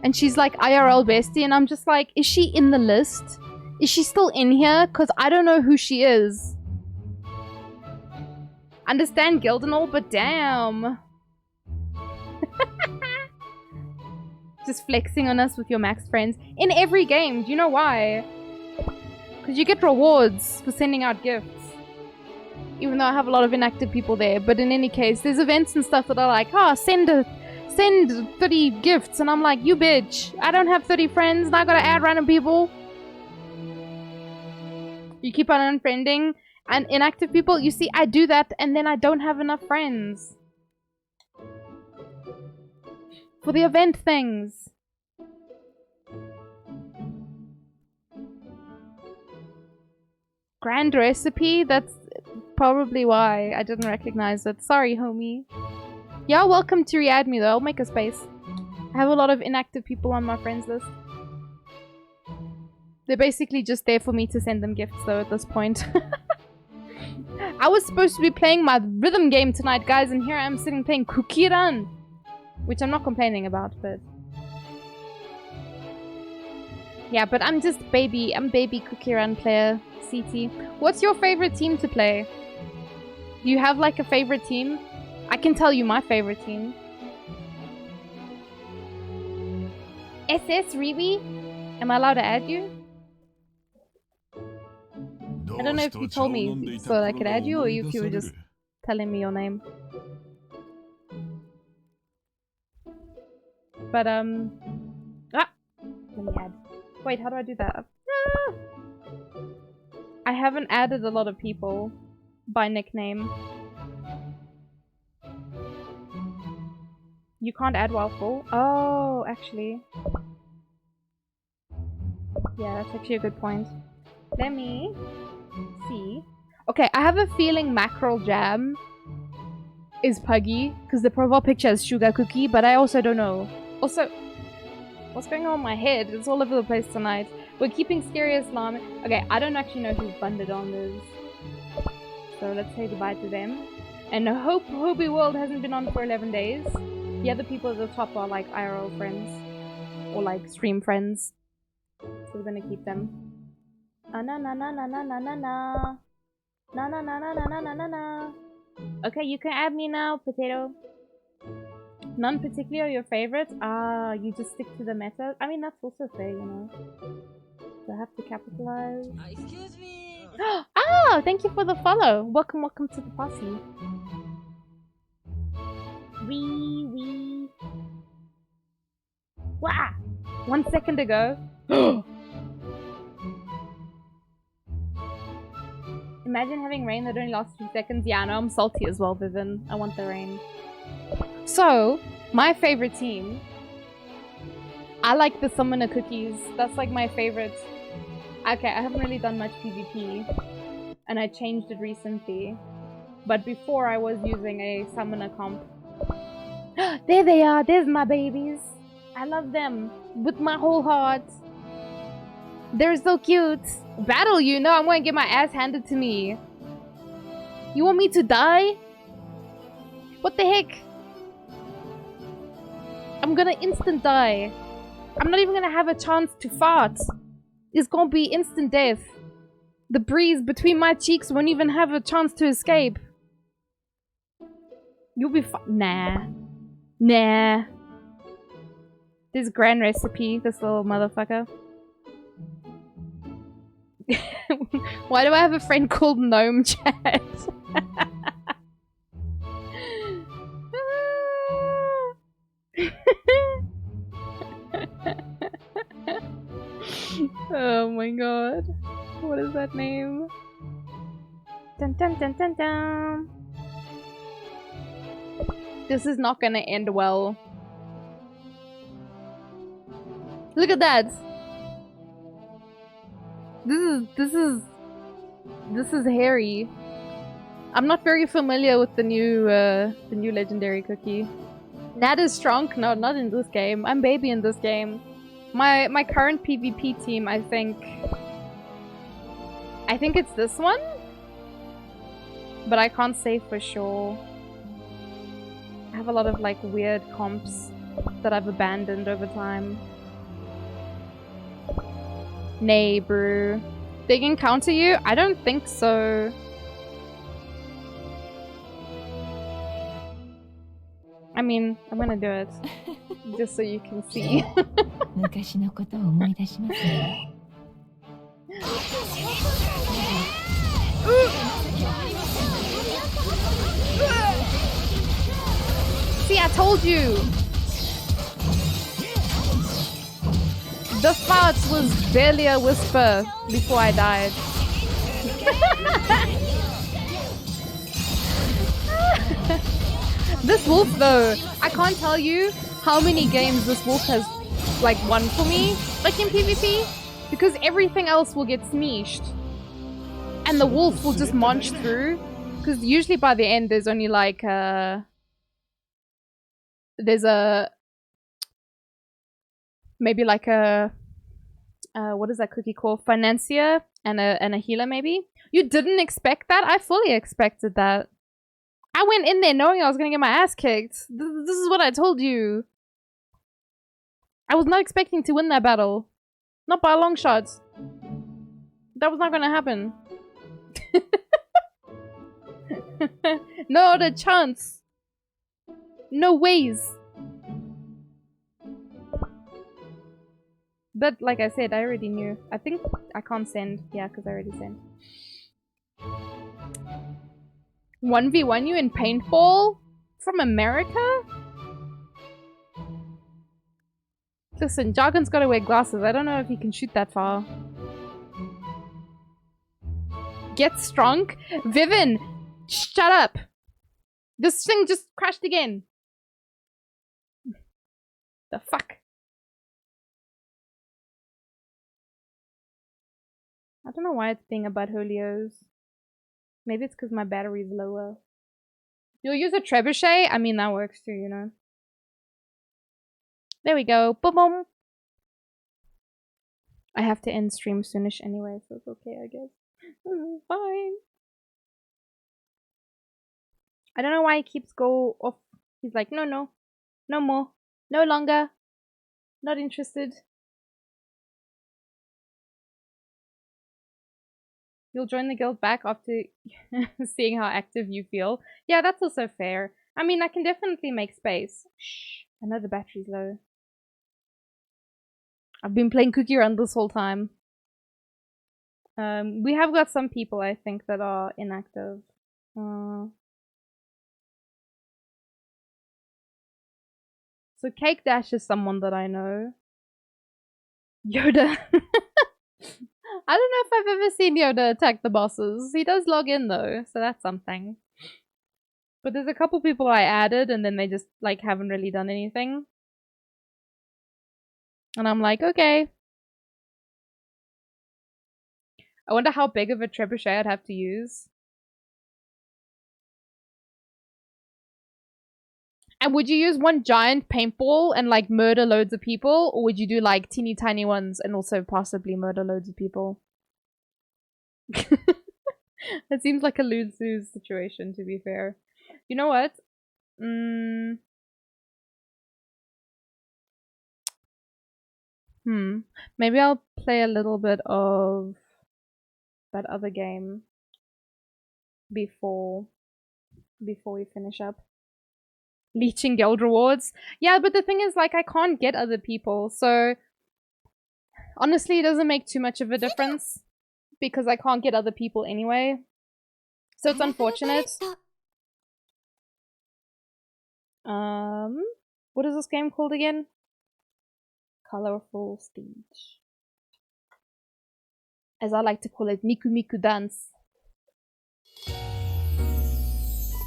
And she's like IRL bestie and I'm just like, is she in the list? Is she still in here? Because I don't know who she is. Understand guild and all, but damn. Just flexing on us with your max friends. In every game, do you know why? Because you get rewards for sending out gifts. Even though I have a lot of inactive people there. But in any case, there's events and stuff that are like, oh, send 30 gifts. And I'm like, you bitch. I don't have 30 friends. Not gonna add random people. You keep on unfriending. And inactive people, you see, I do that and then I don't have enough friends. For the event things. Grand recipe? That's probably why I didn't recognize it. Sorry, homie. Yeah, welcome to re-add me though. I'll make a space. I have a lot of inactive people on my friends list. They're basically just there for me to send them gifts though at this point. I was supposed to be playing my rhythm game tonight, guys, and here I am sitting playing Cookie Run. Which I'm not complaining about, but... yeah, but I'm baby Cookie Run player, CT. What's your favorite team to play? Do you have like a favorite team? I can tell you my favorite team. SS, really? Am I allowed to add you? I don't know if you told me so that I could add you, or if you were just telling me your name. But, let me add. Wait, how do I do that? Ah! I haven't added a lot of people by nickname. You can't add while full? Oh, actually. Yeah, that's actually a good point. Let me see. Okay, I have a feeling Mackerel Jam is Puggy, because the profile picture is Sugar Cookie, but I also don't know. Also, what's going on with my head? It's all over the place tonight. We're keeping Scary Islam. Okay, I don't actually know who Bundadong is. So let's say goodbye to them. And hope Hobie World hasn't been on for 11 days. The other people at the top are like IRL friends. Or like stream friends. So we're gonna keep them. Na na na na na na na na na. Na na na na na na na na. Okay, you can add me now, Potato. None particular your favorite? Ah, you just stick to the meta? I mean, that's also fair, you know. Do I have to capitalize? Excuse me! Ah, thank you for the follow. Welcome to the posse. Wee. Wah! 1 second ago. Imagine having rain that only lasts 2 seconds. Yeah, I know, I'm salty as well, Vivian. I want the rain. So, my favorite team. I like the Summoner Cookies. That's like my favorite. Okay, I haven't really done much PvP. And I changed it recently. But before I was using a Summoner comp. There they are! There's my babies! I love them! With my whole heart! They're so cute! Battle you? No, I'm gonna get my ass handed to me. You want me to die? What the heck? I'm gonna instant die. I'm not even gonna have a chance to fart. It's gonna be instant death. The breeze between my cheeks won't even have a chance to escape. You'll be Nah. Nah. This grand recipe, this little motherfucker. Why do I have a friend called Gnome Chat? Oh my god. What is that name? Dun dun dun dun dun. This is not gonna end well. Look at that! This is hairy. I'm not very familiar with the new legendary cookie. Nat is strong? No, not in this game. I'm baby in this game. My current PvP team, I think it's this one? But I can't say for sure. I have a lot of like weird comps that I've abandoned over time. Nay, bro. They can counter you? I don't think so. I mean, I'm gonna do it. Just so you can see. told you! The fart was barely a whisper before I died. This wolf though, I can't tell you how many games this wolf has like won for me, like in PvP, because everything else will get smeeshed. And the wolf will just munch through, because usually by the end there's only like there's a maybe like a what is that cookie called? Financier and a healer maybe. You didn't expect that? I fully expected that. I went in there knowing I was gonna get my ass kicked. This is what I told you. I was not expecting to win that battle. Not by a long shot. That was not gonna happen. No other chance. No ways. But like I said, I already knew. I think I can't send. Yeah, because I already sent. 1v1 you in paintball? From America? Listen, Jargon's gotta wear glasses. I don't know if he can shoot that far. Get strong? Vivin! Shut up! This thing just crashed again. The fuck? I don't know why it's being about holios. Maybe it's because my battery's lower. You'll use a trebuchet? I mean, that works too, you know. There we go. Boom boom. I have to end stream soonish anyway, so it's okay, I guess. Fine. I don't know why he keeps go off. He's like, no, no. No more. No longer. Not interested. You'll join the guild back after seeing how active you feel. Yeah, that's also fair. I mean, I can definitely make space. Shh, I know the battery's low. I've been playing Cookie Run this whole time. We have got some people, I think, that are inactive. So Cake Dash is someone that I know. Yoda. I don't know if I've ever seen Yoda attack the bosses. He does log in though, so that's something. But there's a couple people I added and then they just like haven't really done anything. And I'm like, okay. I wonder how big of a trebuchet I'd have to use. And would you use one giant paintball and like murder loads of people? Or would you do like teeny tiny ones and also possibly murder loads of people? It seems like a lose-lose situation, to be fair. You know what? Maybe I'll play a little bit of that other game before we finish up. Leeching guild rewards. Yeah, but the thing is, like, I can't get other people, so honestly, it doesn't make too much of a difference because I can't get other people anyway. So it's unfortunate. What is this game called again? Colorful Stage. As I like to call it, Miku Miku Dance.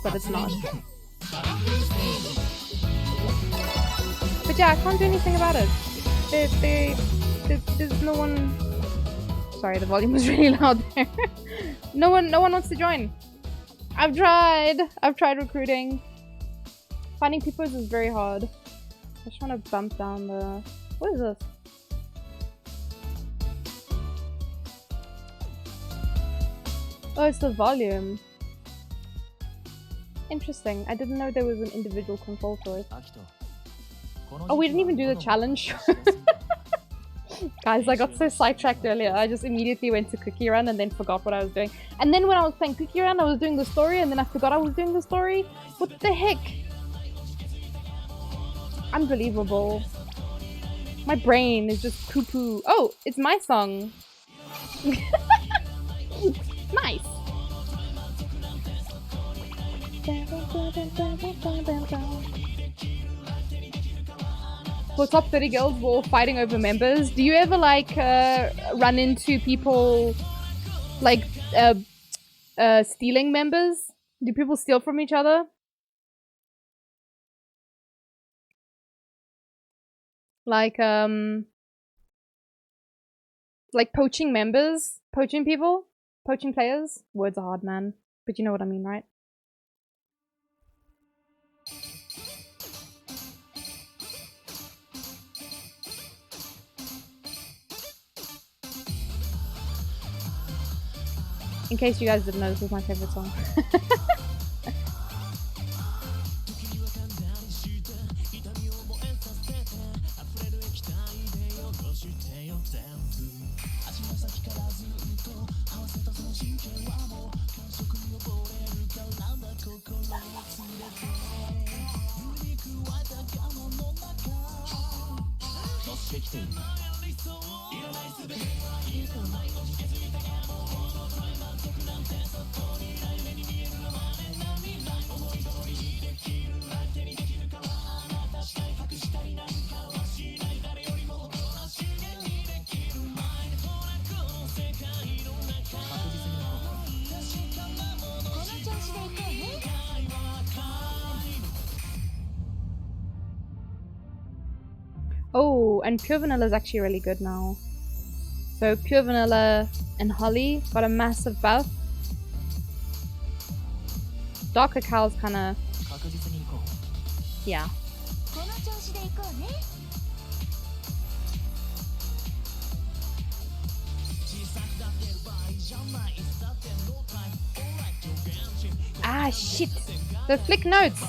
But it's not. But yeah, I can't do anything about it. There's no one... Sorry, the volume was really loud there. No one wants to join. I've tried recruiting. Finding people is very hard. I just want to bump down the... What is this? Oh, it's the volume. Interesting. I didn't know there was an individual control for it. Oh, we didn't even do the challenge. Guys, I got so sidetracked earlier. I just immediately went to Cookie Run and then forgot what I was doing. And then when I was playing Cookie Run, I was doing the story and then I forgot I was doing the story. What the heck? Unbelievable. My brain is just poo-poo. Oh, it's my song. Nice. for top 30 guilds, we're all fighting over members. Do you ever like run into people like stealing members? Do people steal from each other? Like poaching members? Poaching people? Poaching players? Words are hard, man. But you know what I mean, right? In case you guys didn't know, this was my favorite song. Oh, and Pure Vanilla is actually really good now. So Pure Vanilla and Holly got a massive buff. Dark Cacao's kinda... yeah. Ah, shit! The flick notes!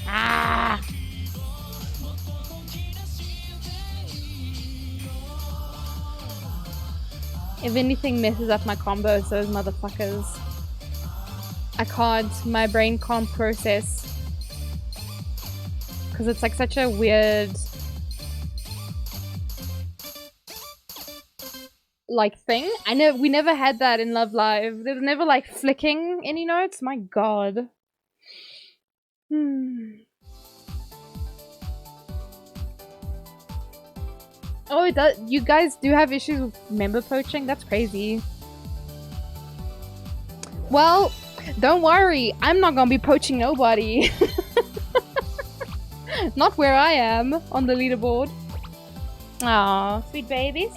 Ah! If anything messes up my combo, it's those motherfuckers. I can't, my brain can't process. Because it's like such a weird... like thing. I know we never had that in Love Live. There was never like flicking any notes. My god. Oh, you guys do have issues with member poaching? That's crazy. Well, don't worry. I'm not gonna be poaching nobody. Not where I am on the leaderboard. Aw, sweet babies.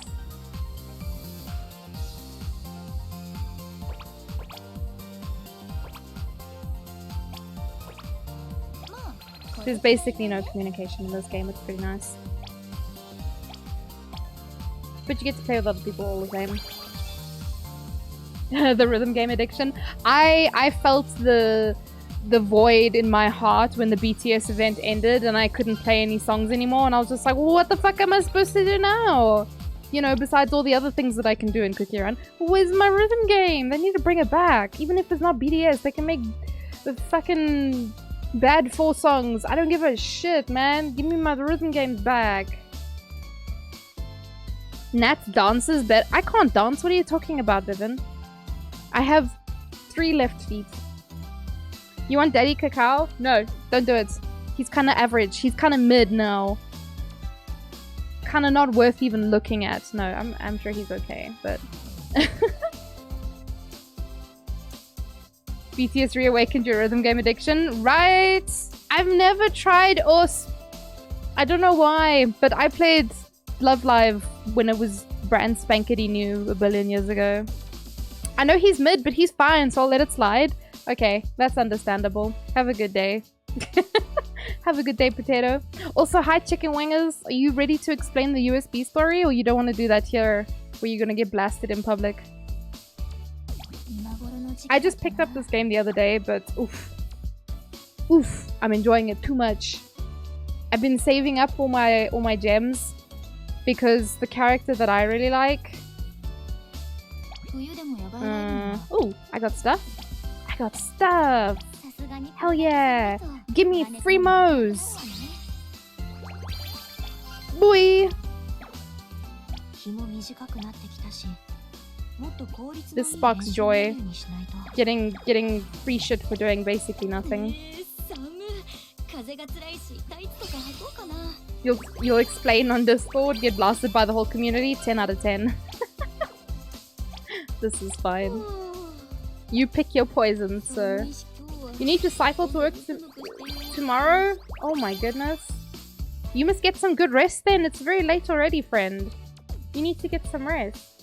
There's basically no communication in this game. It's pretty nice. But you get to play with other people all the same. The rhythm game addiction. I felt the void in my heart when the BTS event ended and I couldn't play any songs anymore, and I was just like, well, what the fuck am I supposed to do now? You know, besides all the other things that I can do in Cookie Run. Where's my rhythm game? They need to bring it back. Even if it's not BTS, they can make the fucking bad 4 songs. I don't give a shit, man. Give me my rhythm games back. Nat dances, but I can't dance. What are you talking about, Vivian? I have 3 left feet. You want Daddy Cacao? No, don't do it. He's kind of average. He's kind of mid now. Kind of not worth even looking at. No, I'm sure he's okay, but... BTS reawakened your rhythm game addiction? Right! I've never tried or... I don't know why, but I played Love Live when it was brand spankety new a billion years ago. I know he's mid, but he's fine, so I'll let it slide. Okay, that's understandable. Have a good day. Have a good day, Potato. Also, hi, Chicken Wingers. Are you ready to explain the USB story, or you don't want to do that here, where you're gonna get blasted in public? I just picked up this game the other day, but oof. I'm enjoying it too much. I've been saving up all my gems because the character that I really like... oh, I got stuff. I got stuff. Hell yeah. Give me free mows. Boy. This sparks joy. Getting free shit for doing basically nothing. You'll explain on Discord, get blasted by the whole community. 10 out of 10. This is fine. You pick your poison, so... You need to cycle to work tomorrow? Oh my goodness. You must get some good rest then. It's very late already, friend. You need to get some rest.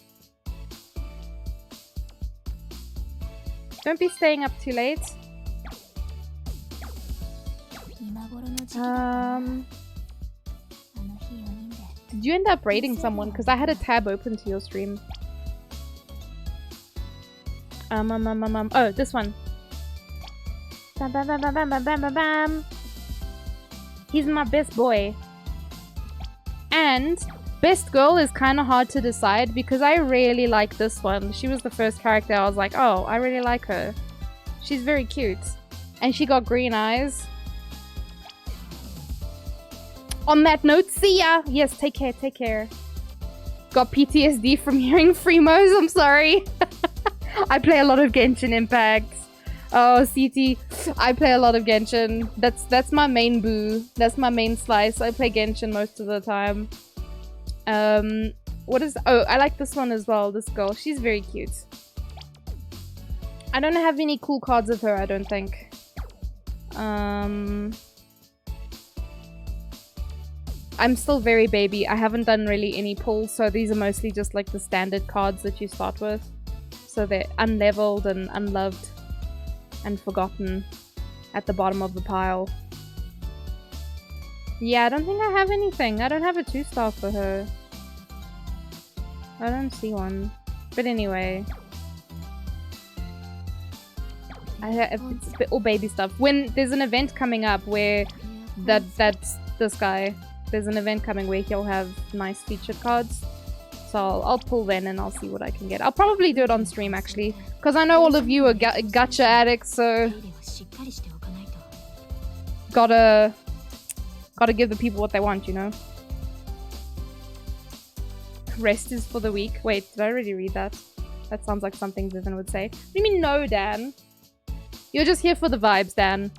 Don't be staying up too late. Did you end up raiding someone? Because I had a tab open to your stream. Oh, this one. Bam, bam, bam, bam, bam, bam, bam, bam, bam. He's my best boy. And best girl is kind of hard to decide because I really like this one. She was the first character I was like, oh, I really like her. She's very cute. And she got green eyes. On that note, see ya! Yes, take care, take care. Got PTSD from hearing Freemos, I'm sorry. I play a lot of Genshin Impact. Oh, CT. I play a lot of Genshin. That's my main boo. That's my main slice. I play Genshin most of the time. What is... Oh, I like this one as well. This girl. She's very cute. I don't have any cool cards of her, I don't think. I'm still very baby. I haven't done really any pulls, so these are mostly just like the standard cards that you start with. So they're unleveled and unloved and forgotten at the bottom of the pile. Yeah, I don't think I have anything. I don't have a 2-star for her. I don't see one. But anyway. It's all baby stuff. When there's an event coming up where that's this guy. There's an event coming where he'll have nice featured cards. So I'll pull then and I'll see what I can get. I'll probably do it on stream actually. Because I know all of you are gacha addicts, so... Gotta give the people what they want, you know? Rest is for the weak. Wait, did I already read that? That sounds like something Vivian would say. What do you mean no, Dan? You're just here for the vibes, Dan.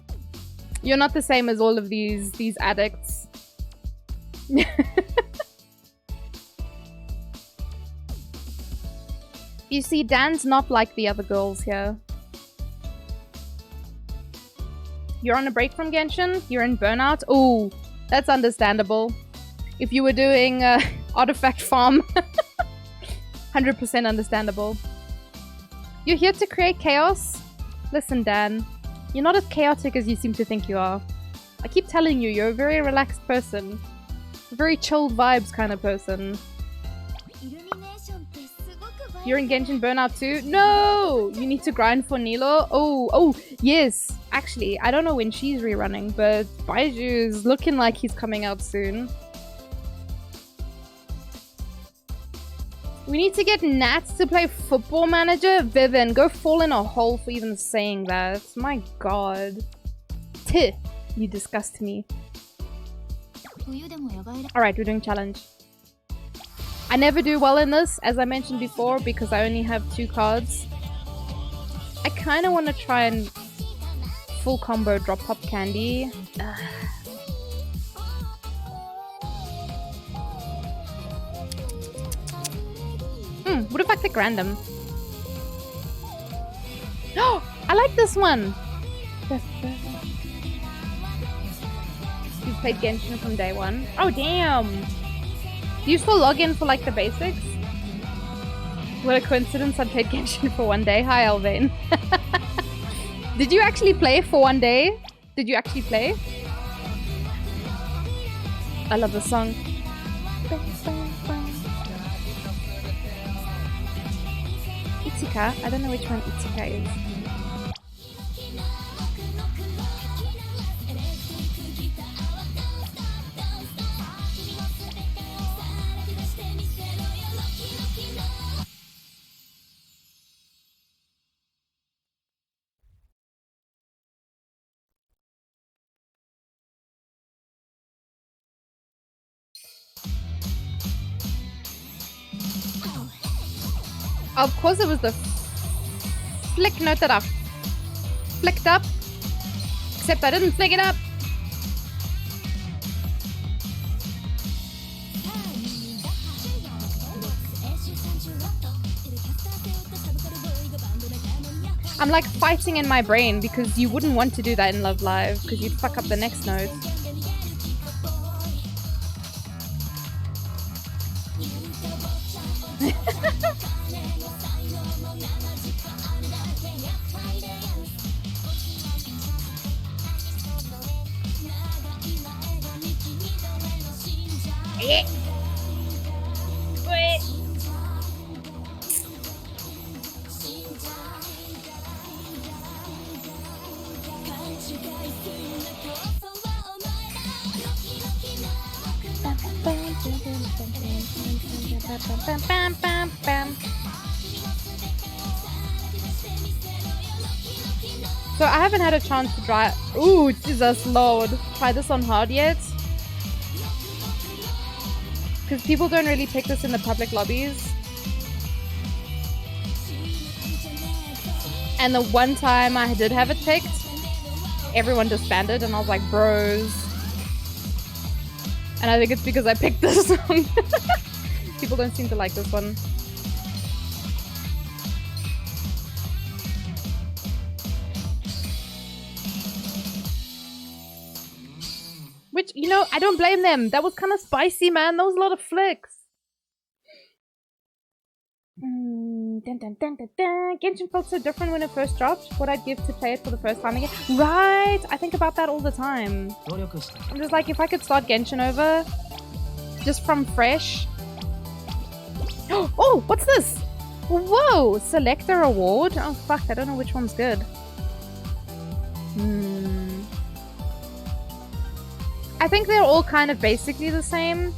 You're not the same as all of these addicts. You see, Dan's not like the other girls here. You're on a break from Genshin? You're in burnout? Ooh, that's understandable. If you were doing artifact farm, 100% understandable. You're here to create chaos? Listen, Dan, you're not as chaotic as you seem to think you are. I keep telling you, you're a very relaxed person. A very chilled vibes kind of person. You're in Genshin Burnout too? No! You need to grind for Nilo? Oh, yes. Actually, I don't know when she's rerunning, but Baiju is looking like he's coming out soon. We need to get Nats to play Football Manager? Vivian, go fall in a hole for even saying that. My god. Tih, you disgust me. Alright, we're doing challenge. I never do well in this, as I mentioned before, because I only have 2 cards. I kind of want to try and full combo drop pop candy. What if I click random? Oh, I like this one! You've played Genshin from day 1. Oh, damn! Do you still log in for like the basics? What a coincidence, I played Genshin for 1 day. Hi, Alvain. Did you actually play for 1 day? Did you actually play? I love the song. Itsuka? I don't know which one Itsuka is. Of course it was the flick note that I flicked up. Except I didn't flick it up. I'm like fighting in my brain because you wouldn't want to do that in Love Live because you'd fuck up the next note. So I haven't had a chance to try. Ooh, Jesus Lord. Try this on hard yet. Because people don't really pick this in the public lobbies. And the one time I did have it picked, everyone disbanded and I was like, bros. And I think it's because I picked this one. People don't seem to like this one. Which, you know, I don't blame them. That was kind of spicy, man. That was a lot of flicks. Dun, dun, dun, dun, dun. Genshin felt so different when it first dropped. What I'd give to play it for the first time again. Right! I think about that all the time. I'm just like, if I could start Genshin over, just from fresh. Oh, what's this? Whoa! Selector award? Oh, fuck. I don't know which one's good. I think they're all kind of basically the same.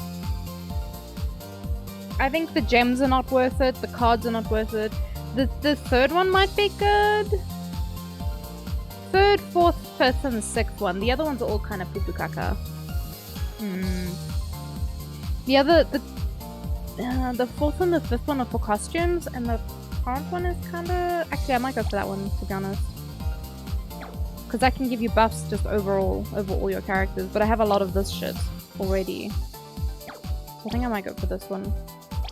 I think the gems are not worth it. The cards are not worth it. The third one might be good. Third, fourth, fifth, and the sixth one. The other ones are all kind of poo-poo caca. The fourth and the fifth one are for costumes, and the current one is kind of... Actually, I might go for that one, to be honest. Because that can give you buffs just overall, over all your characters. But I have a lot of this shit already. So I think I might go for this one.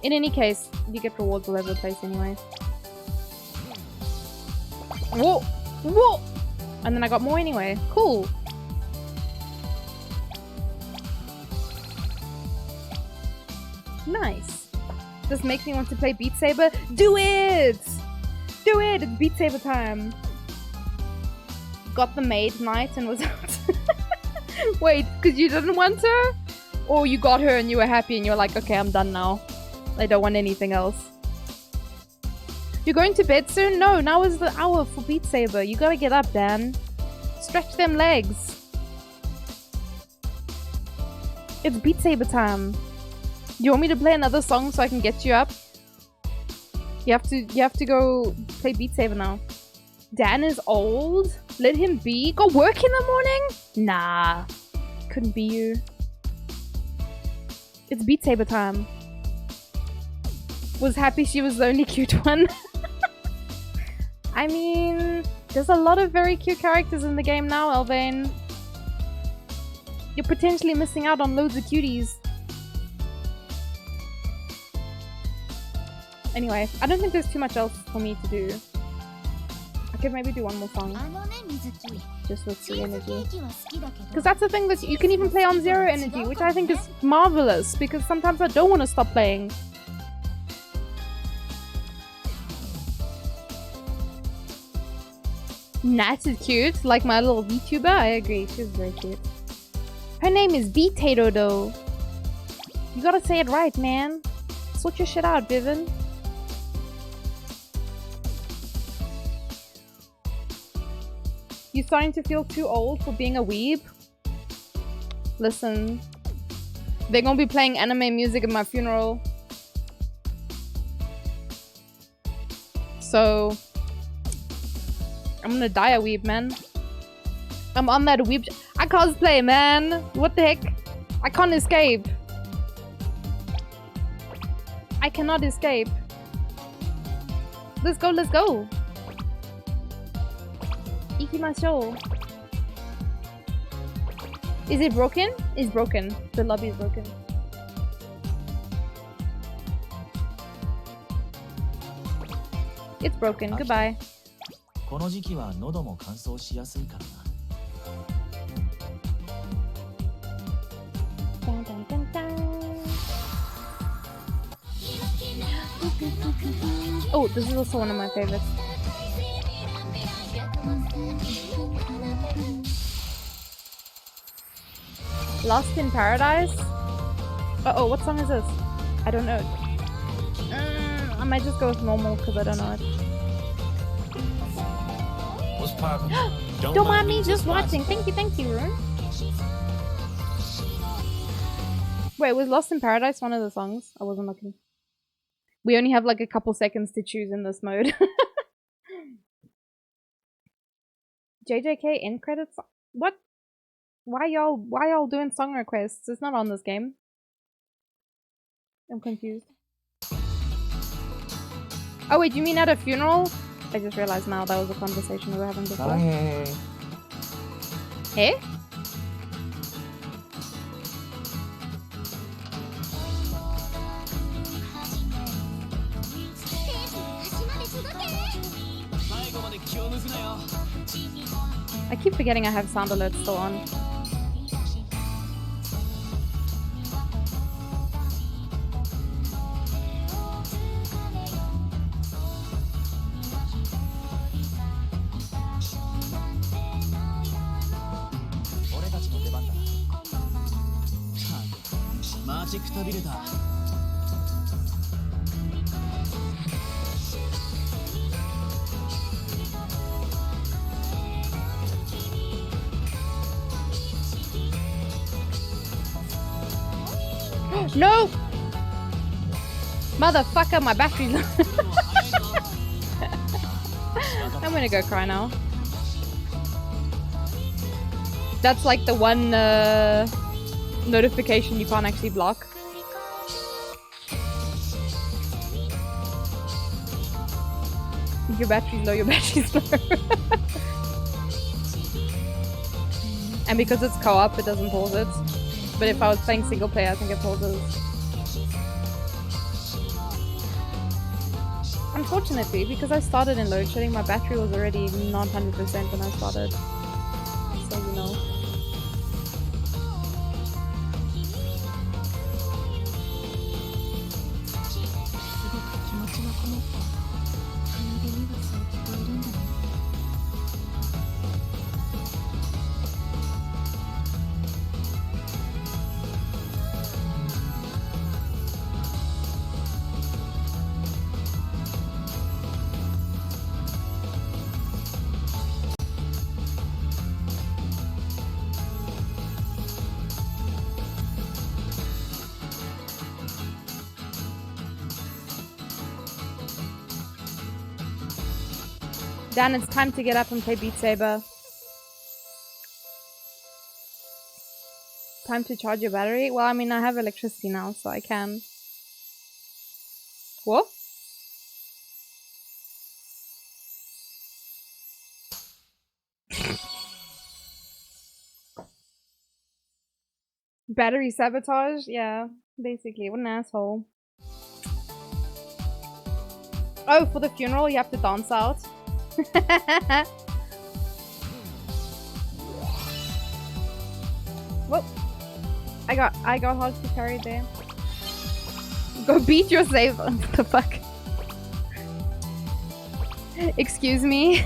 In any case, you get rewards all over the place anyway. Whoa! Whoa! And then I got more anyway. Cool! Nice. This makes me want to play Beat Saber. Do it! Do it! It's Beat Saber time. Got the maid night and was out. Wait, because you didn't want her? Or you got her and you were happy and you were like, okay, I'm done now. I don't want anything else. You're going to bed soon? No, now is the hour for Beat Saber. You gotta get up, Dan. Stretch them legs. It's Beat Saber time. You want me to play another song so I can get you up? You have to go play Beat Saber now. Dan is old? Let him be. Go work in the morning? Nah. Couldn't be you. It's Beat Saber time. Was happy she was the only cute one. I mean, there's a lot of very cute characters in the game now, Elvain. You're potentially missing out on loads of cuties. Anyway, I don't think there's too much else for me to do. I could maybe do one more song. Just with the energy. Because that's the thing that you can even play on 0 energy, which I think is marvelous, because sometimes I don't want to stop playing. Nat is cute, like my little VTuber. I agree, she's very cute. Her name is Potato though. You gotta say it right, man. Sort your shit out, Vivian. You starting to feel too old for being a weeb? Listen, they're gonna be playing anime music at my funeral. So, I'm gonna die a weeb, man. I'm on that weeb. I cosplay, man. What the heck? I can't escape. I cannot escape. Let's go, let's go! Ikimashou. Is it broken? It's broken. The lobby is broken. It's broken. Goodbye. この時期は喉も乾燥しやすいからな。Dun, dun, dun, dun. Oh, this is also one of my favorites. Lost in Paradise? Uh-oh, what song is this? I don't know. I might just go with normal because I don't know it. What's poppin'? Don't mind me just watching. Thank you, Rune. Wait, was Lost in Paradise one of the songs? I wasn't looking. We only have like a couple seconds to choose in this mode. JJK end credits? What? Why y'all doing song requests? It's not on this game. I'm confused. Oh wait, you mean at a funeral? I just realized now that was a conversation we were having before. Hey? I keep forgetting I have sound alerts still on. No! Motherfucker, my battery's low. I'm gonna go cry now. That's like the one notification you can't actually block. Your battery's low, your battery's low. And because it's co-op, it doesn't pause it. But if I was playing single player, I think it pauses. Unfortunately, because I started in load shedding, my battery was already not 100% when I started. So you know. Dan, it's time to get up and play Beat Saber. Time to charge your battery? Well, I mean, I have electricity now, so I can. What? Battery sabotage? Yeah, basically. What an asshole. Oh, for the funeral, you have to dance out. Whoop. I got hard to carry there. Go beat your save. What the fuck? Excuse me?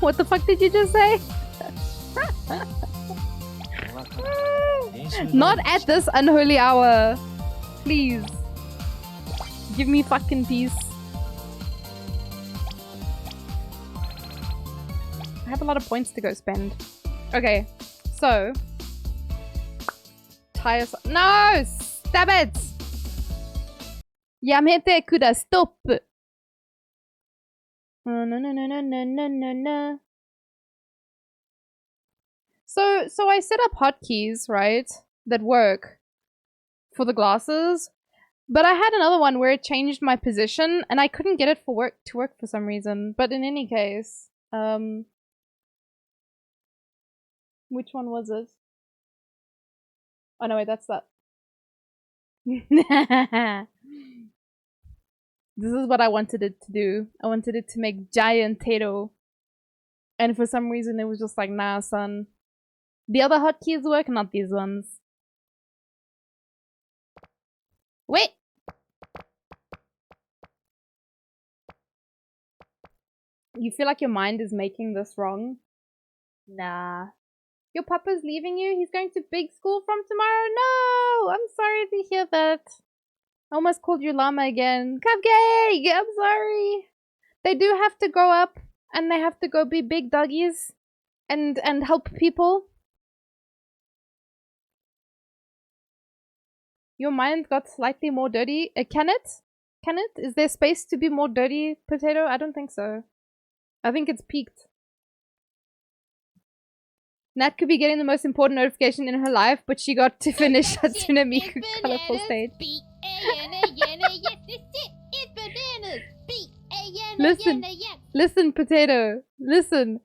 What the fuck did you just say? Not at this unholy hour. Please. Give me fucking peace. I have a lot of points to go spend. Okay, so tire. No! Stab it! Yamete kuda stop. No no no no no no no no. So I set up hotkeys, right? That work for the glasses, But I had another one where it changed my position and I couldn't get it to work for some reason. But in any case, which one was it? Oh no, wait, that's that. This is what I wanted it to do. I wanted it to make giant Tato. And for some reason it was just like, nah, son. The other hotkeys work, not these ones. Wait! You feel like your mind is making this wrong? Nah. Your papa's leaving you? He's going to big school from tomorrow? No! I'm sorry to hear that. I almost called you llama again. Cupcake! I'm sorry. They do have to grow up and they have to go be big doggies and help people. Your mind got slightly more dirty. Can it? Can it? Is there space to be more dirty, Potato? I don't think so. I think it's peaked. Nat could be getting the most important notification in her life, but she got to finish Hatsune Miku colorful stage. Listen, listen, Potato. Listen.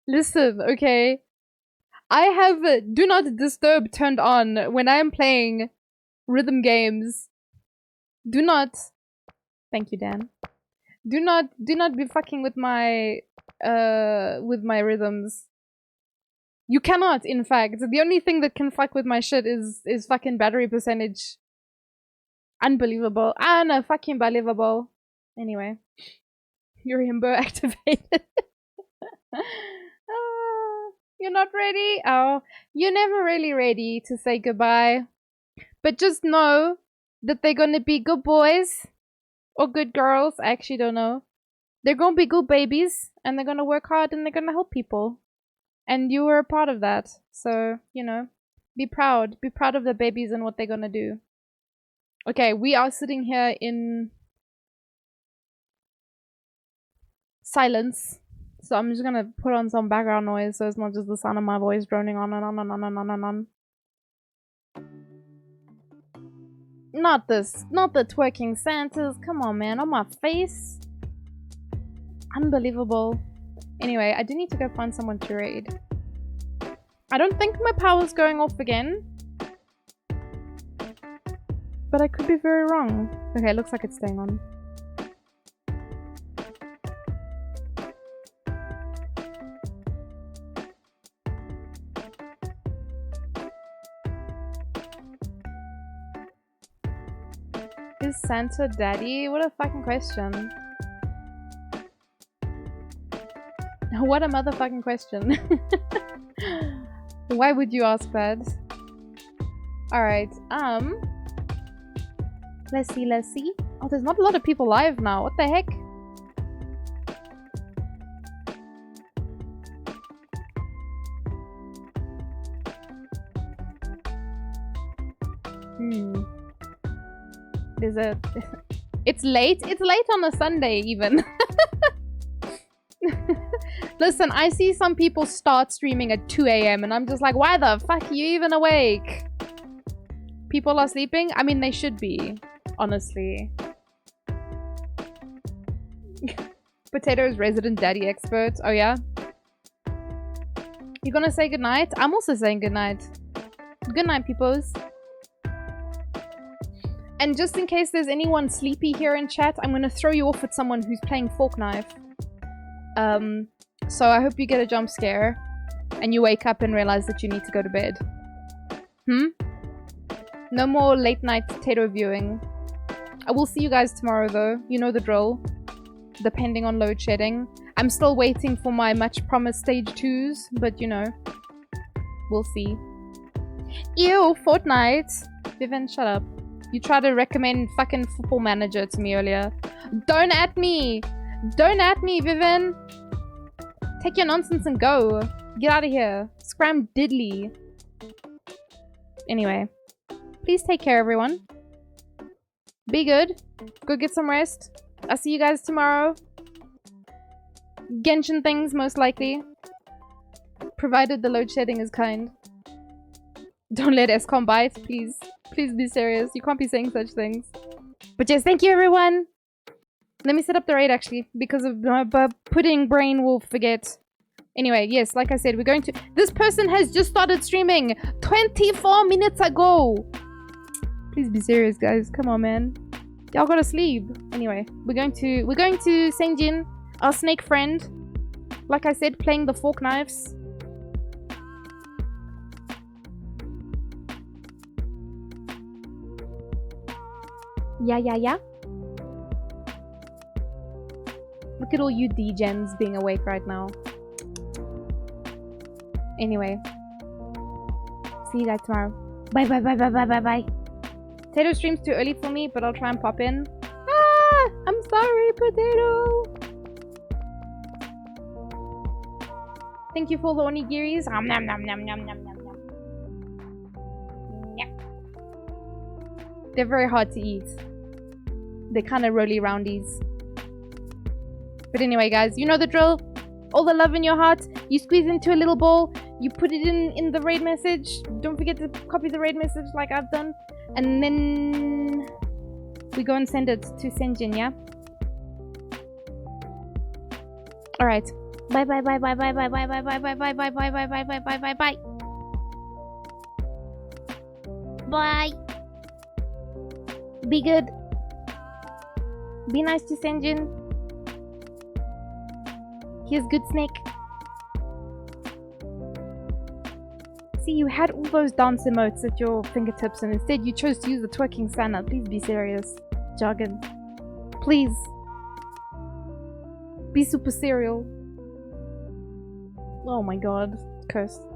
Listen, okay? I have Do Not Disturb turned on when I am playing rhythm games. Do not... Thank you, Dan. Do not be fucking with my rhythms. You cannot, in fact. The only thing that can fuck with my shit is fucking battery percentage. Unbelievable. Fucking believable. Anyway. Your himbo activated. You're not ready? Oh, you're never really ready to say goodbye. But just know that they're gonna be good boys. Or good girls. I actually don't know. They're gonna be good babies. And they're gonna work hard and they're gonna help people. And you were a part of that. So, you know. Be proud. Be proud of the babies and what they're gonna do. Okay, we are sitting here in silence. So I'm just gonna put on some background noise so it's not just the sound of my voice droning on and on and on and on and on. Not this. Not the twerking Santas. Come on, man. On my face. Unbelievable. Anyway, I do need to go find someone to raid. I don't think my power's going off again. But I could be very wrong. Okay, looks like it's staying on. Is Santa daddy? What a fucking question. What a motherfucking question. Why would you ask that? Alright, let's see. Oh, there's not a lot of people live now. What the heck? There's a... It's late. It's late on a Sunday, even. Listen, I see some people start streaming at 2 AM and I'm just like, why the fuck are you even awake? People are sleeping? I mean, they should be. Honestly. Potato's resident daddy expert. Oh, yeah? You gonna say goodnight? I'm also saying goodnight. Good night, peoples. And just in case there's anyone sleepy here in chat, I'm gonna throw you off with someone who's playing Fork Knife. So I hope you get a jump scare and you wake up and realize that you need to go to bed. No more late night potato viewing. I will see you guys tomorrow though. You know the drill. Depending on load shedding. I'm still waiting for my much promised stage 2s, but you know. We'll see. Ew, Fortnite! Vivian, shut up. You tried to recommend fucking Football Manager to me earlier. Don't at me! Don't at me, Vivian! Take your nonsense and go. Get out of here. Scram diddly. Anyway. Please take care, everyone. Be good. Go get some rest. I'll see you guys tomorrow. Genshin things, most likely. Provided the load shedding is kind. Don't let Escom bite, please. Please be serious. You can't be saying such things. But yes, thank you everyone. Let me set up the raid actually, because of my pudding brain will forget. Anyway, yes, like I said, we're going to... This person has just started streaming 24 minutes ago. Please be serious, guys. Come on, man. Y'all gotta sleep. Anyway, we're going to Senjin, our snake friend. Like I said, playing the fork knives. Yeah. Look at all you D-gens being awake right now. Anyway. See you guys tomorrow. Bye. Potato stream's too early for me, but I'll try and pop in. Ah! I'm sorry, Potato! Thank you for the onigiris. Nom nom nom nom nom nom nom nom. Yeah. They're very hard to eat. They're kind of roly roundies. But anyway, guys, you know the drill. All the love in your heart. You squeeze into a little ball. You put it in the raid message. Don't forget to copy the raid message like I've done. And then we go and send it to Senjin, yeah? Alright. Bye. Bye. Be good. Be nice to Senjin. Here's good snake. See, you had all those dance emotes at your fingertips and instead you chose to use the twerking Santa. Please be serious. Jargon. Please. Be super serial. Oh my god. Cursed.